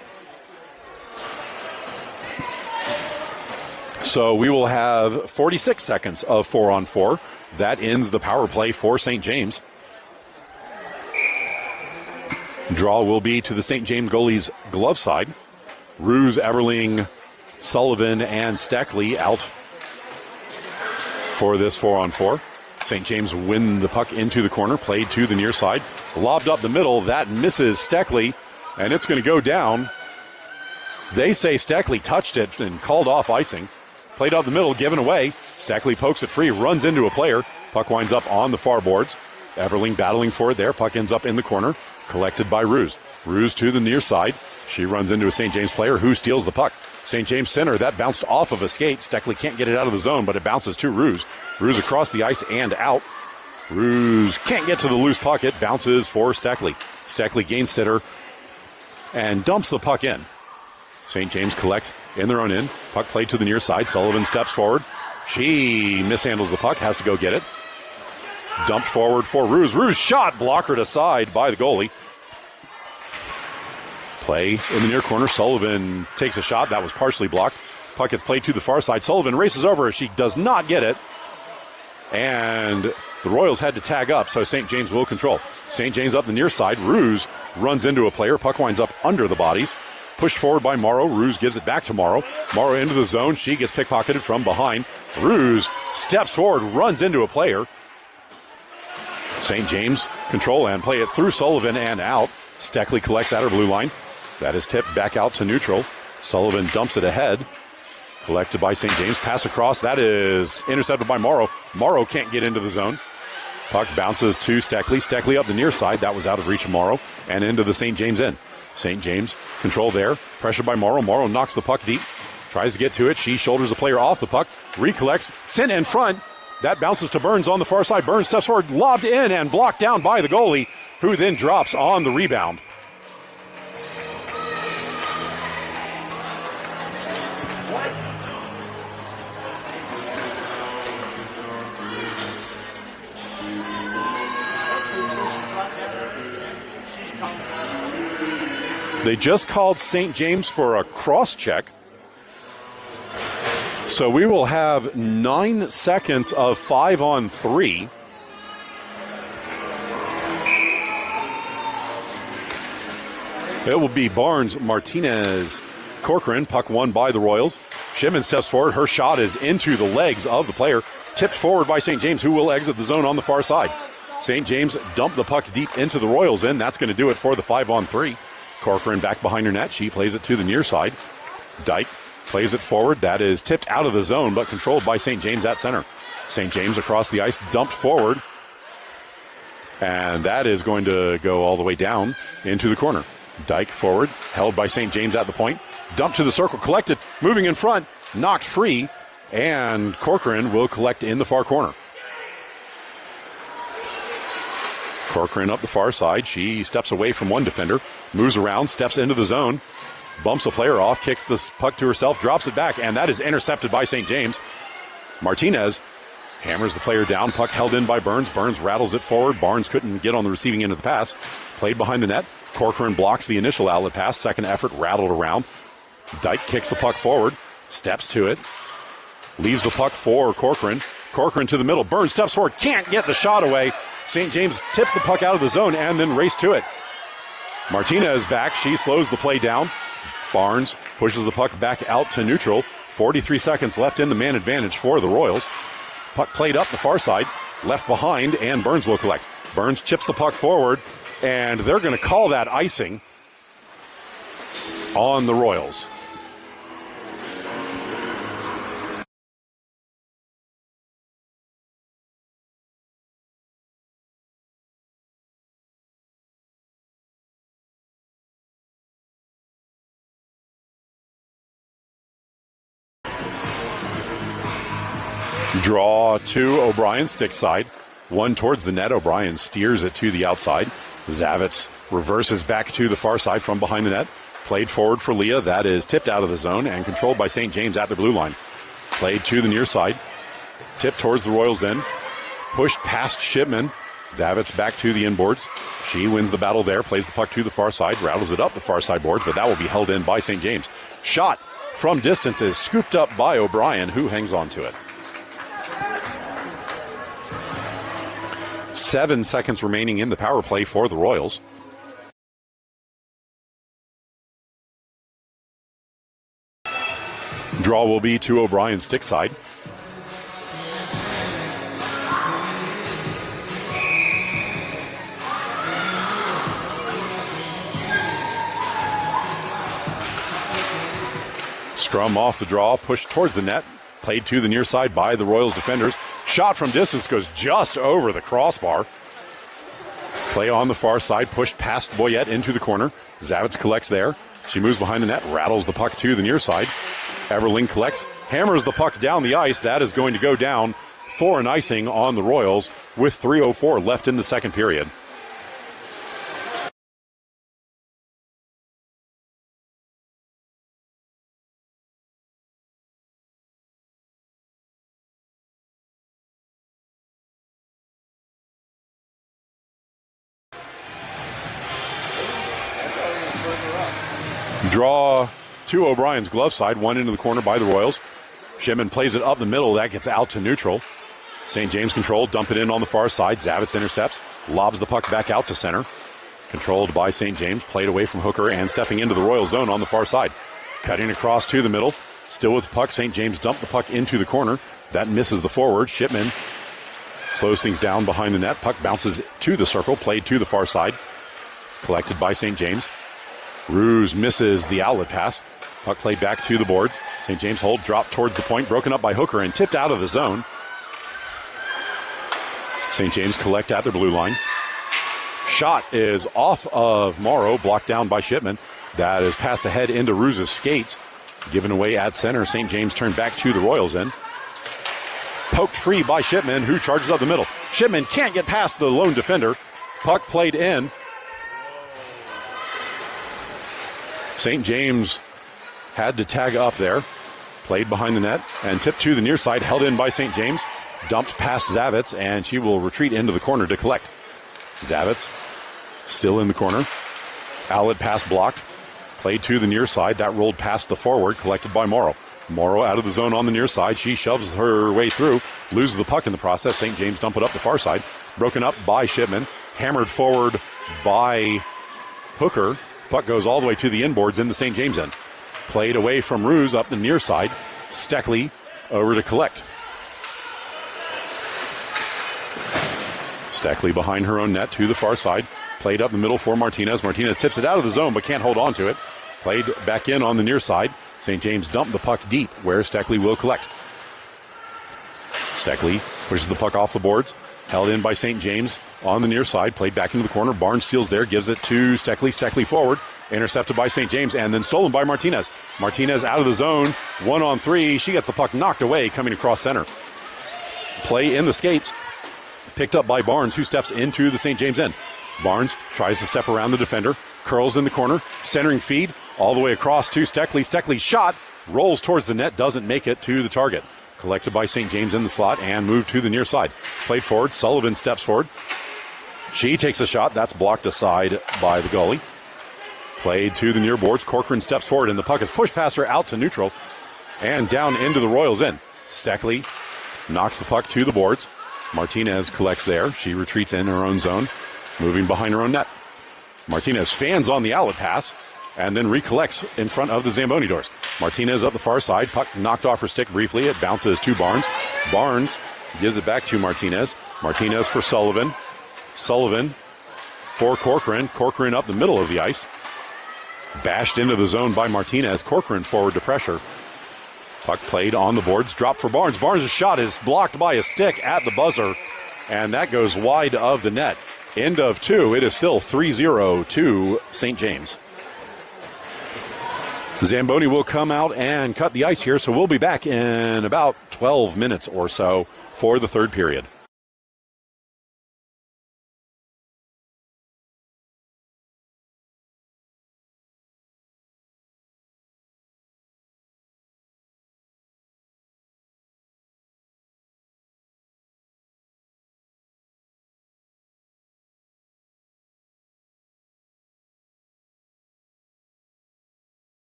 So we will have 46 seconds of 4-on-4. That ends the power play for St. James. Draw will be to the St. James goalie's glove side. Ruse, Everling, Sullivan, and Steckley out for this 4-on-4. St. James win the puck into the corner, played to the near side. Lobbed up the middle, that misses Steckley, and it's going to go down. They say Steckley touched it and called off icing. Played up the middle, given away. Steckley pokes it free, runs into a player. Puck winds up on the far boards. Everling battling for it there. Puck ends up in the corner, collected by Ruse. Ruse to the near side. She runs into a St. James player who steals the puck. St. James center, that bounced off of a skate. Steckley can't get it out of the zone, but it bounces to Ruse. Ruse across the ice and out. Ruse can't get to the loose puck. It bounces for Steckley. Steckley gains sitter and dumps the puck in. St. James collect in their own end. Puck played to the near side. Sullivan steps forward. She mishandles the puck, has to go get it. Dumped forward for Ruse. Ruse shot, blockered aside by the goalie. Play in the near corner. Sullivan takes a shot. That was partially blocked. Puck gets played to the far side. Sullivan races over. She does not get it. And the Royals had to tag up, so St. James will control. St. James up the near side. Ruse runs into a player. Puck winds up under the bodies. Pushed forward by Morrow. Ruse gives it back to Morrow. Morrow into the zone. She gets pickpocketed from behind. Ruse steps forward, runs into a player. St. James control and play it through Sullivan and out. Steckley collects at her blue line. That is tipped back out to neutral. Sullivan dumps it ahead. Collected by St. James. Pass across. That is intercepted by Morrow. Morrow can't get into the zone. Puck bounces to Steckley. Steckley up the near side. That was out of reach of Morrow. And into the St. James end. St. James control there. Pressure by Morrow. Morrow knocks the puck deep. Tries to get to it. She shoulders the player off the puck. Recollects. Sent in front. That bounces to Burns on the far side. Burns steps forward. Lobbed in and blocked down by the goalie, who then drops on the rebound. They just called St. James for a cross check. So we will have 9 seconds of 5-on-3. It will be Barnes, Martinez, Corcoran. Puck won by the Royals. Shipman steps forward. Her shot is into the legs of the player. Tipped forward by St. James, who will exit the zone on the far side. St. James dumped the puck deep into the Royals end. That's going to do it for the 5-on-3. Corcoran back behind her net. She plays it to the near side. Dyke plays it forward. That is tipped out of the zone, but controlled by St. James at center. St. James across the ice, dumped forward. And that is going to go all the way down into the corner. Dyke forward, held by St. James at the point. Dumped to the circle, collected, moving in front, knocked free, and Corcoran will collect in the far corner. Corcoran up the far side. She steps away from one defender, moves around, steps into the zone, bumps a player off, kicks the puck to herself, drops it back, and that is intercepted by St. James. Martinez hammers the player down. Puck held in by Burns. Burns rattles it forward. Barnes couldn't get on the receiving end of the pass. Played behind the net. Corcoran blocks the initial outlet pass. Second effort, rattled around. Dyke kicks the puck forward, steps to it, leaves the puck for Corcoran. Corcoran to the middle. Burns steps forward, can't get the shot away. St. James tipped the puck out of the zone and then raced to it. Martinez back. She slows the play down. Barnes pushes the puck back out to neutral. 43 seconds left in the man advantage for the Royals. Puck played up the far side, left behind, and Burns will collect. Burns chips the puck forward, and they're going to call that icing on the Royals. Draw to O'Brien, stick side. One towards the net. O'Brien steers it to the outside. Zavitz reverses back to the far side from behind the net. Played forward for Leah. That is tipped out of the zone and controlled by St. James at the blue line. Played to the near side. Tipped towards the Royals end. Pushed past Shipman. Zavitz back to the inboards. She wins the battle there. Plays the puck to the far side. Rattles it up the far side boards, but that will be held in by St. James. Shot from distance is scooped up by O'Brien, who hangs on to it. 7 seconds remaining in the power play for the Royals. Draw will be to O'Brien's stick side. Scrum off the draw, pushed towards the net. Played to the near side by the Royals defenders. Shot from distance goes just over the crossbar. Play on the far side, pushed past Boyette into the corner. Zavitz collects there. She moves behind the net, rattles the puck to the near side. Everling collects, hammers the puck down the ice. That is going to go down for an icing on the Royals with 3:04 left in the second period. Draw to O'Brien's glove side, one into the corner by the Royals. Shipman plays it up the middle. That gets out to neutral. St. James controlled, dump it in on the far side. Zavitz intercepts, lobs the puck back out to center. Controlled by St. James, played away from Hooker and stepping into the Royal zone on the far side. Cutting across to the middle, still with the puck. St. James dumped the puck into the corner. That misses the forward. Shipman slows things down behind the net. Puck bounces to the circle, played to the far side. Collected by St. James. Ruse misses the outlet pass. Puck played back to the boards. St. James hold, dropped towards the point, broken up by Hooker and tipped out of the zone. St. James collect at their blue line. Shot is off of Morrow, blocked down by Shipman. That is passed ahead into Ruse's skates. Given away at center. St. James turned back to the Royals end. Poked free by Shipman, who charges up the middle. Shipman can't get past the lone defender. Puck played in. St. James had to tag up there. Played behind the net and tipped to the near side. Held in by St. James. Dumped past Zavitz, and she will retreat into the corner to collect. Zavitz still in the corner. Outlet pass blocked. Played to the near side. That rolled past the forward, collected by Morrow. Morrow out of the zone on the near side. She shoves her way through. Loses the puck in the process. St. James dump it up the far side. Broken up by Shipman. Hammered forward by Hooker. Puck goes all the way to the inboards in the St. James end. Played away from Ruse up the near side. Steckley over to collect. Steckley behind her own net to the far side. Played up the middle for Martinez. Martinez tips it out of the zone but can't hold on to it. Played back in on the near side. St. James dumped the puck deep where Steckley will collect. Steckley pushes the puck off the boards. Held in by St. James on the near side. Played back into the corner. Barnes steals there. Gives it to Steckley. Steckley forward. Intercepted by St. James and then stolen by Martinez. Martinez out of the zone. 1-on-3. She gets the puck knocked away coming across center. Play in the skates. Picked up by Barnes, who steps into the St. James end. Barnes tries to step around the defender. Curls in the corner. Centering feed all the way across to Steckley. Steckley's shot rolls towards the net. Doesn't make it to the target. Collected by St. James in the slot and moved to the near side. Played forward. Sullivan steps forward. She takes a shot. That's blocked aside by the goalie. Played to the near boards. Corcoran steps forward and the puck is pushed past her out to neutral and down into the Royals end. Steckley knocks the puck to the boards. Martinez collects there. She retreats in her own zone, moving behind her own net. Martinez fans on the outlet pass and then recollects in front of the Zamboni doors. Martinez up the far side. Puck knocked off her stick briefly. It bounces to Barnes. Barnes gives it back to Martinez. Martinez for Sullivan. Sullivan for Corcoran. Corcoran up the middle of the ice. Bashed into the zone by Martinez. Corcoran forward to pressure. Puck played on the boards. Dropped for Barnes. Barnes' shot is blocked by a stick at the buzzer. And that goes wide of the net. End of two. It is still 3-0 to St. James. Zamboni will come out and cut the ice here. So we'll be back in about 12 minutes or so for the third period.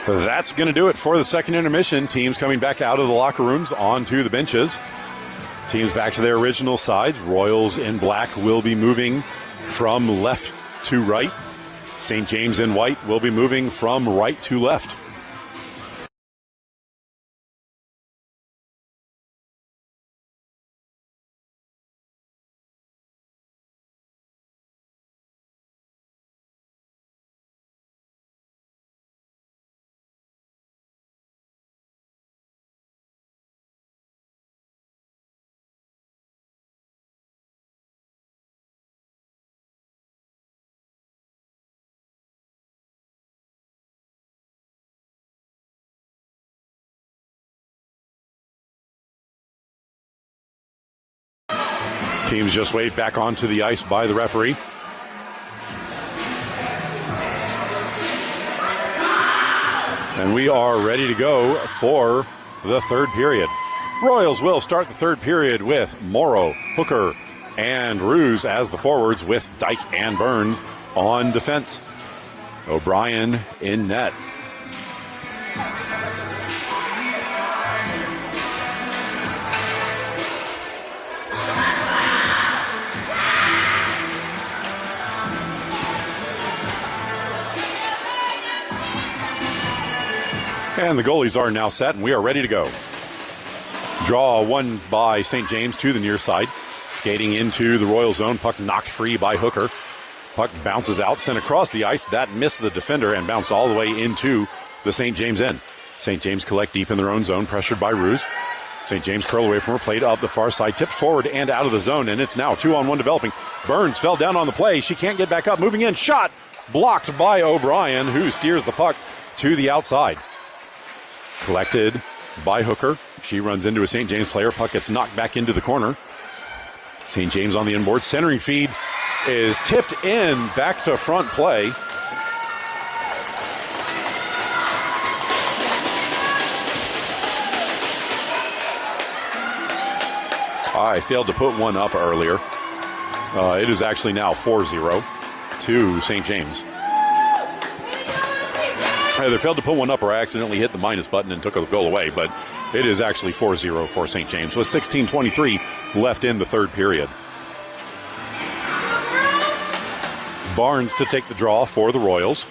That's going to do it for the second intermission. Teams coming back out of the locker rooms onto the benches. Teams back to their original sides. Royals in black will be moving from left to right. St. James in white will be moving from right to left. Teams just waved back onto the ice by the referee. And we are ready to go for the third period. Royals will start the third period with Morrow, Hooker, and Ruse as the forwards, with Dyke and Burns on defense. O'Brien in net. And the goalies are now set, and we are ready to go. Draw one by St. James to the near side. Skating into the Royal zone. Puck knocked free by Hooker. Puck bounces out, sent across the ice. That missed the defender and bounced all the way into the St. James end. St. James collect deep in their own zone, pressured by Ruse. St. James curl away from her, played up the far side, tipped forward and out of the zone, and it's now 2-on-1 developing. Burns fell down on the play. She can't get back up. Moving in, shot blocked by O'Brien, who steers the puck to the outside. Collected by Hooker. She runs into a St. James player. Puck gets knocked back into the corner. St. James on the inboard. Centering feed is tipped in, back to front play. I failed to put one up earlier. It is actually now 4-0 to St. James. I either failed to put one up or I accidentally hit the minus button and took a goal away, but it is actually 4-0 for St. James with 16:23 left in the third period. Barnes to take the draw for the Royals.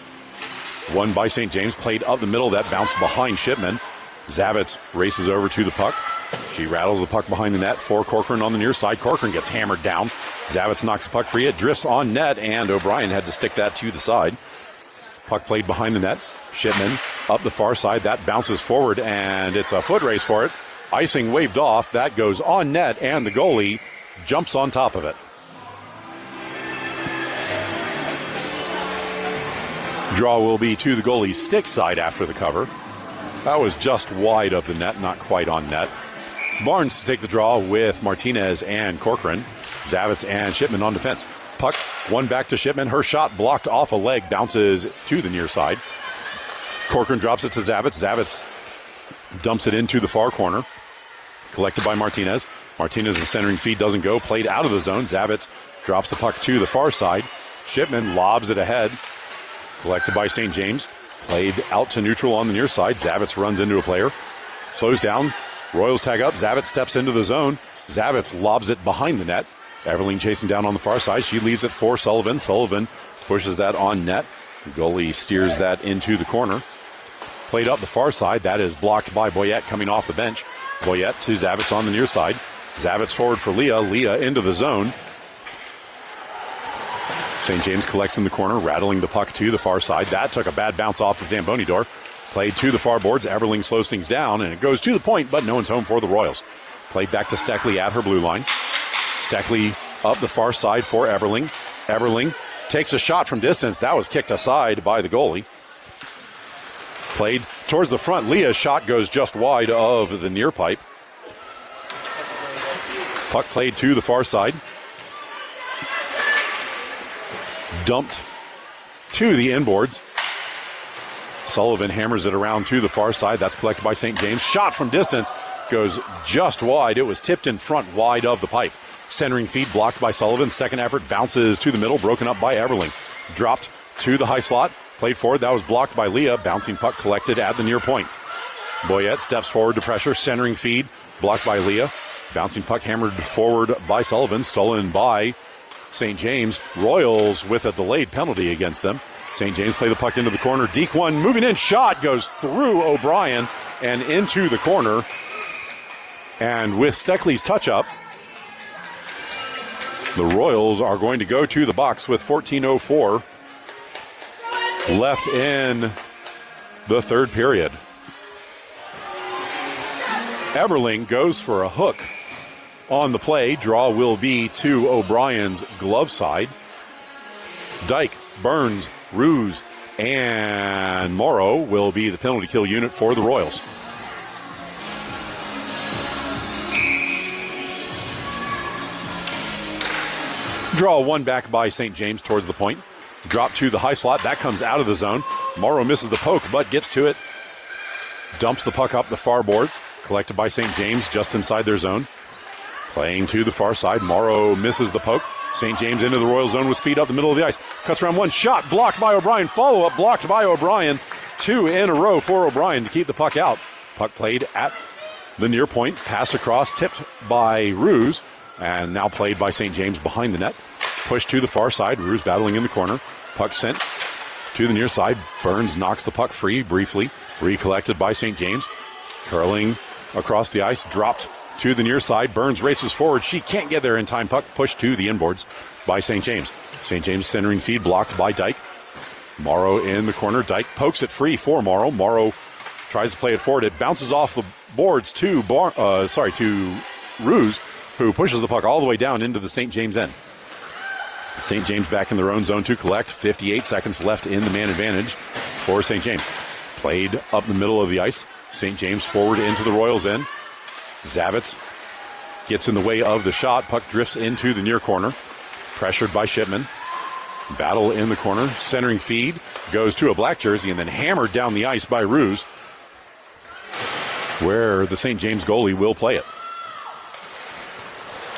One by St. James, played up the middle, that bounced behind Shipman. Zavitz races over to the puck. She rattles the puck behind the net for Corcoran on the near side. Corcoran gets hammered down. Zavitz knocks the puck free. It drifts on net, and O'Brien had to stick that to the side. Puck played behind the net. Shipman up the far side. That bounces forward, and it's a foot race for it. Icing waved off. That goes on net, and the goalie jumps on top of it. Draw will be to the goalie's stick side after the cover. That was just wide of the net, not quite on net. Barnes to take the draw with Martinez and Corcoran. Zavitz and Shipman on defense. Puck, one back to Shipman. Her shot blocked off a leg, bounces to the near side. Corcoran drops it to Zavitz. Zavitz dumps it into the far corner. Collected by Martinez. Martinez's centering feed doesn't go. Played out of the zone. Zavitz drops the puck to the far side. Shipman lobs it ahead. Collected by St. James. Played out to neutral on the near side. Zavitz runs into a player. Slows down. Royals tag up. Zavitz steps into the zone. Zavitz lobs it behind the net. Everling chasing down on the far side. She leaves it for Sullivan. Sullivan pushes that on net. The goalie steers that into the corner. Played up the far side. That is blocked by Boyette coming off the bench. Boyette to Zavitz on the near side. Zavitz forward for Leah. Leah into the zone. St. James collects in the corner, rattling the puck to the far side. That took a bad bounce off the Zamboni door. Played to the far boards. Eberling slows things down, and it goes to the point, but no one's home for the Royals. Played back to Steckley at her blue line. Steckley up the far side for Eberling. Eberling takes a shot from distance. That was kicked aside by the goalie. Played towards the front. Leah's shot goes just wide of the near pipe. Puck played to the far side. Dumped to the inboards. Sullivan hammers it around to the far side. That's collected by St. James. Shot from distance goes just wide. It was tipped in front wide of the pipe. Centering feed blocked by Sullivan. Second effort bounces to the middle, broken up by Eberling. Dropped to the high slot. Played forward. That was blocked by Leah. Bouncing puck collected at the near point. Boyette steps forward to pressure. Centering feed. Blocked by Leah. Bouncing puck hammered forward by Sullivan. Stolen by St. James. Royals with a delayed penalty against them. St. James play the puck into the corner. Deke one moving in. Shot goes through O'Brien and into the corner. And with Steckley's touch-up, the Royals are going to go to the box with 14:04 left in the third period. Eberling goes for a hook on the play. Draw will be to O'Brien's glove side. Dyke, Burns, Ruse, and Morrow will be the penalty kill unit for the Royals. Draw one back by St. James towards the point. Drop to the high slot. That comes out of the zone. Morrow misses the poke, but gets to it. Dumps the puck up the far boards. Collected by St. James just inside their zone. Playing to the far side. Morrow misses the poke. St. James into the Royal zone with speed up the middle of the ice. Cuts around one. Shot blocked by O'Brien. Follow-up blocked by O'Brien. 2 in a row for O'Brien to keep the puck out. Puck played at the near point. Pass across. Tipped by Ruse. And now played by St. James behind the net. Push to the far side. Ruse battling in the corner. Puck sent to the near side. Burns knocks the puck free briefly. Recollected by St. James. Curling across the ice. Dropped to the near side. Burns races forward. She can't get there in time. Puck pushed to the inboards by St. James. St. James centering feed blocked by Dyke. Morrow in the corner. Dyke pokes it free for Morrow. Morrow tries to play it forward. It bounces off the boards to Ruse, who pushes the puck all the way down into the St. James end. St. James back in their own zone to collect. 58 seconds left in the man advantage for St. James. Played up the middle of the ice. St. James forward into the Royals end. Zavitz gets in the way of the shot. Puck drifts into the near corner. Pressured by Shipman. Battle in the corner. Centering feed. Goes to a black jersey and then hammered down the ice by Ruse, where the St. James goalie will play it.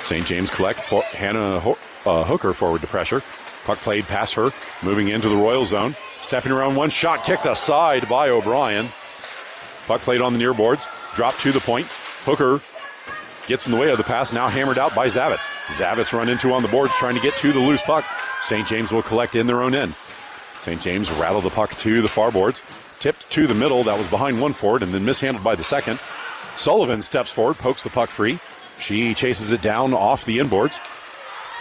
St. James collect for Hannah Hooker forward to pressure. Puck played past her. Moving into the Royal zone. Stepping around one. Shot kicked aside by O'Brien. Puck played on the near boards. Dropped to the point. Hooker gets in the way of the pass. Now hammered out by Zavitz. Zavitz run into on the boards trying to get to the loose puck. St. James will collect in their own end. St. James rattled the puck to the far boards. Tipped to the middle. That was behind one forward and then mishandled by the second. Sullivan steps forward. Pokes the puck free. She chases it down off the inboards.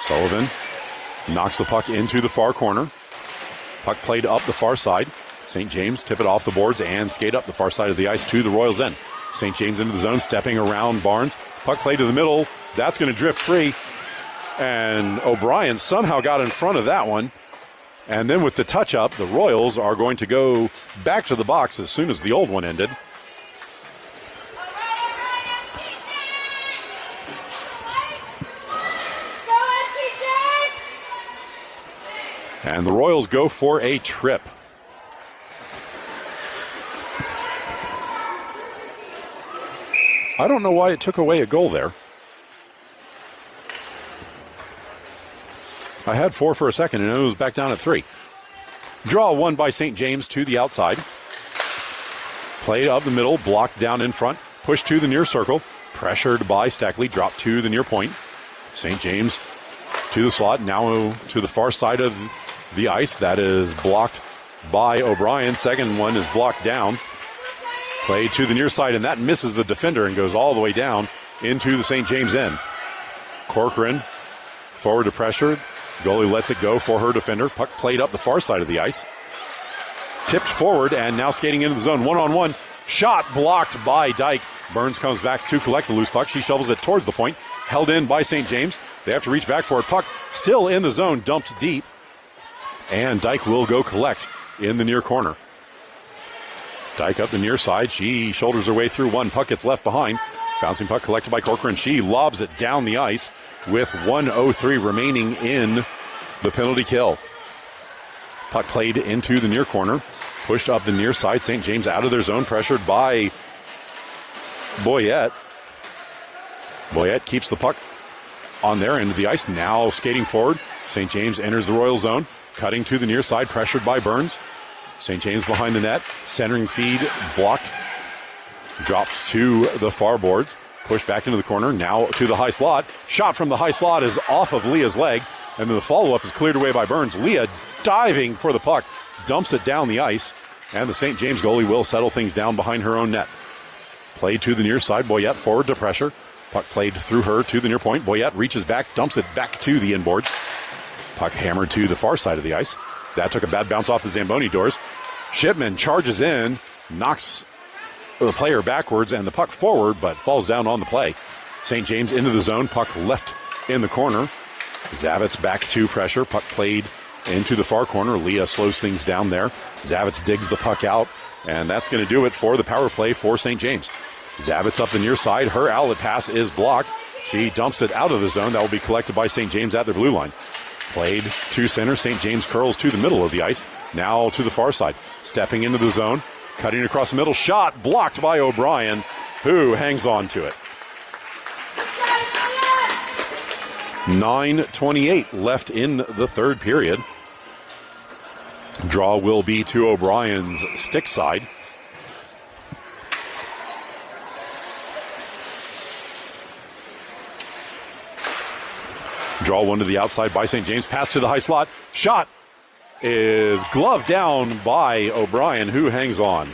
Sullivan knocks the puck into the far corner. Puck played up the far side. St. James tip it off the boards and skate up the far side of the ice to the Royals' end. St. James into the zone, stepping around Barnes. Puck played to the middle. That's going to drift free. And O'Brien somehow got in front of that one. And then with the touch-up, the Royals are going to go back to the box as soon as the old one ended. And the Royals go for a trip. I don't know why it took away a goal there. I had 4 for a second, and it was back down at 3. Draw one by St. James to the outside. Played up the middle, blocked down in front. Pushed to the near circle. Pressured by Steckley, dropped to the near point. St. James to the slot, now to the far side of the ice. That is blocked by O'Brien. Second one is blocked down. Played to the near side, and that misses the defender and goes all the way down into the St. James end. Corcoran forward to pressure. Goalie lets it go for her defender. Puck played up the far side of the ice. Tipped forward and now skating into the zone. One-on-one. Shot blocked by Dyke. Burns comes back to collect the loose puck. She shovels it towards the point. Held in by St. James. They have to reach back for it. Puck still in the zone, dumped deep. And Dyke will go collect in the near corner. Dyke up the near side. She shoulders her way through one. Puck gets left behind. Bouncing puck collected by Corcoran. She lobs it down the ice with 1:03 remaining in the penalty kill. Puck played into the near corner. Pushed up the near side. St. James out of their zone. Pressured by Boyette. Boyette keeps the puck on their end of the ice. Now skating forward. St. James enters the Royal zone. Cutting to the near side. Pressured by Burns. St. James behind the net. Centering feed blocked. Drops to the far boards. Pushed back into the corner. Now to the high slot. Shot from the high slot is off of Leah's leg. And then the follow-up is cleared away by Burns. Leah diving for the puck. Dumps it down the ice. And the St. James goalie will settle things down behind her own net. Played to the near side. Boyette forward to pressure. Puck played through her to the near point. Boyette reaches back. Dumps it back to the inboards. Puck hammered to the far side of the ice. That took a bad bounce off the Zamboni doors. Shipman charges in. Knocks the player backwards and the puck forward, but falls down on the play. St. James into the zone. Puck left in the corner. Zavitz back to pressure. Puck played into the far corner. Leah slows things down there. Zavitz digs the puck out, and that's going to do it for the power play for St. James. Zavitz up the near side. Her outlet pass is blocked. She dumps it out of the zone. That will be collected by St. James at the blue line. Played to center. St. James curls to the middle of the ice. Now to the far side. Stepping into the zone. Cutting across the middle. Shot blocked by O'Brien, who hangs on to it. 9:28 left in the third period. Draw will be to O'Brien's stick side. Draw one to the outside by St. James. Pass to the high slot. Shot is gloved down by O'Brien, who hangs on.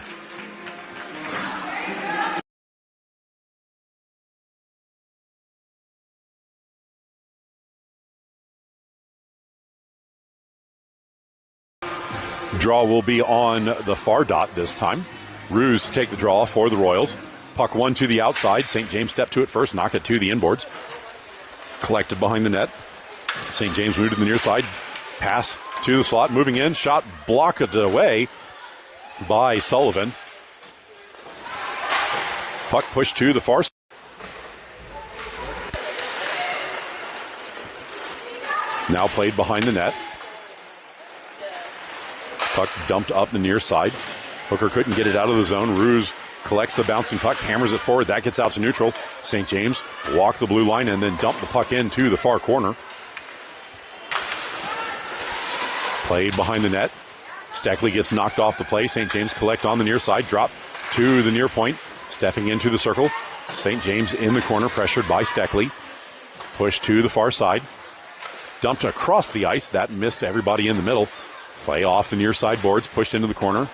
Draw will be on the far dot this time. Ruse to take the draw for the Royals. Puck one to the outside. St. James step to it first, knock it to the inboards. Collected behind the net. St. James moved to the near side. Pass to the slot, moving in. Shot blocked away by Sullivan. Puck pushed to the far side. Now played behind the net. Puck dumped up the near side. Hooker couldn't get it out of the zone. Ruse collects the bouncing puck, hammers it forward. That gets out to neutral. St. James walk the blue line and then dump the puck into the far corner. Played behind the net. Steckley gets knocked off the play. St. James collect on the near side. Drop to the near point. Stepping into the circle. St. James in the corner, pressured by Steckley. Push to the far side. Dumped across the ice. That missed everybody in the middle. Play off the near side boards. Pushed into the corner.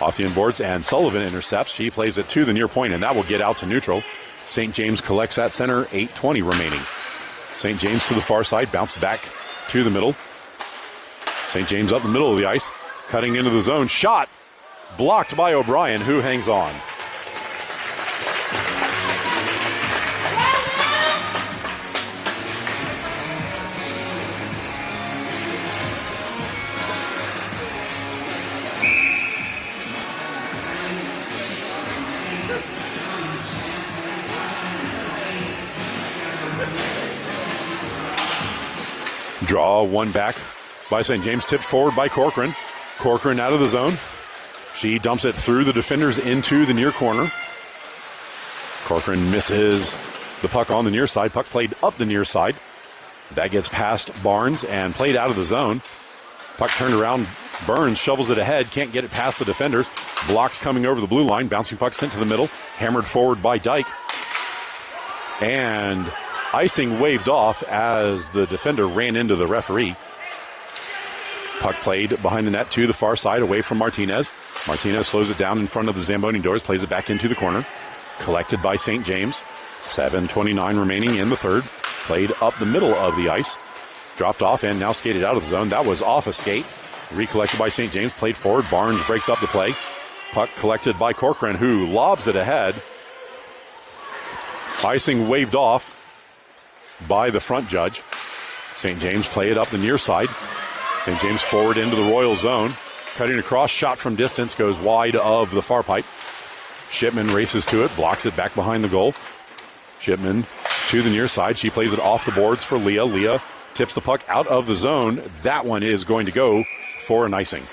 Off the inboards, and Sullivan intercepts. She plays it to the near point, and that will get out to neutral. St. James collects at center. 8:20 remaining. St. James to the far side. Bounced back to the middle. St. James up the middle of the ice. Cutting into the zone. Shot blocked by O'Brien, who hangs on. Draw one back by St. James, tipped forward by Corcoran. Corcoran out of the zone. She dumps it through the defenders into the near corner. Corcoran misses the puck on the near side. Puck played up the near side. That gets past Barnes and played out of the zone. Puck turned around. Burns shovels it ahead. Can't get it past the defenders. Blocked coming over the blue line. Bouncing puck sent to the middle. Hammered forward by Dyke. And icing waved off as the defender ran into the referee. Puck played behind the net to the far side, away from Martinez. Martinez slows it down in front of the Zamboni doors, plays it back into the corner. Collected by St. James. 7:29 remaining in the third. Played up the middle of the ice. Dropped off and now skated out of the zone. That was off a skate. Recollected by St. James, played forward. Barnes breaks up the play. Puck collected by Corcoran, who lobs it ahead. Icing waved off by the front judge. St. James play it up the near side. St. James forward into the Royal zone. Cutting across, shot from distance, goes wide of the far pipe. Shipman races to it, blocks it back behind the goal. Shipman to the near side. She plays it off the boards for Leah. Leah tips the puck out of the zone. That one is going to go for an icing.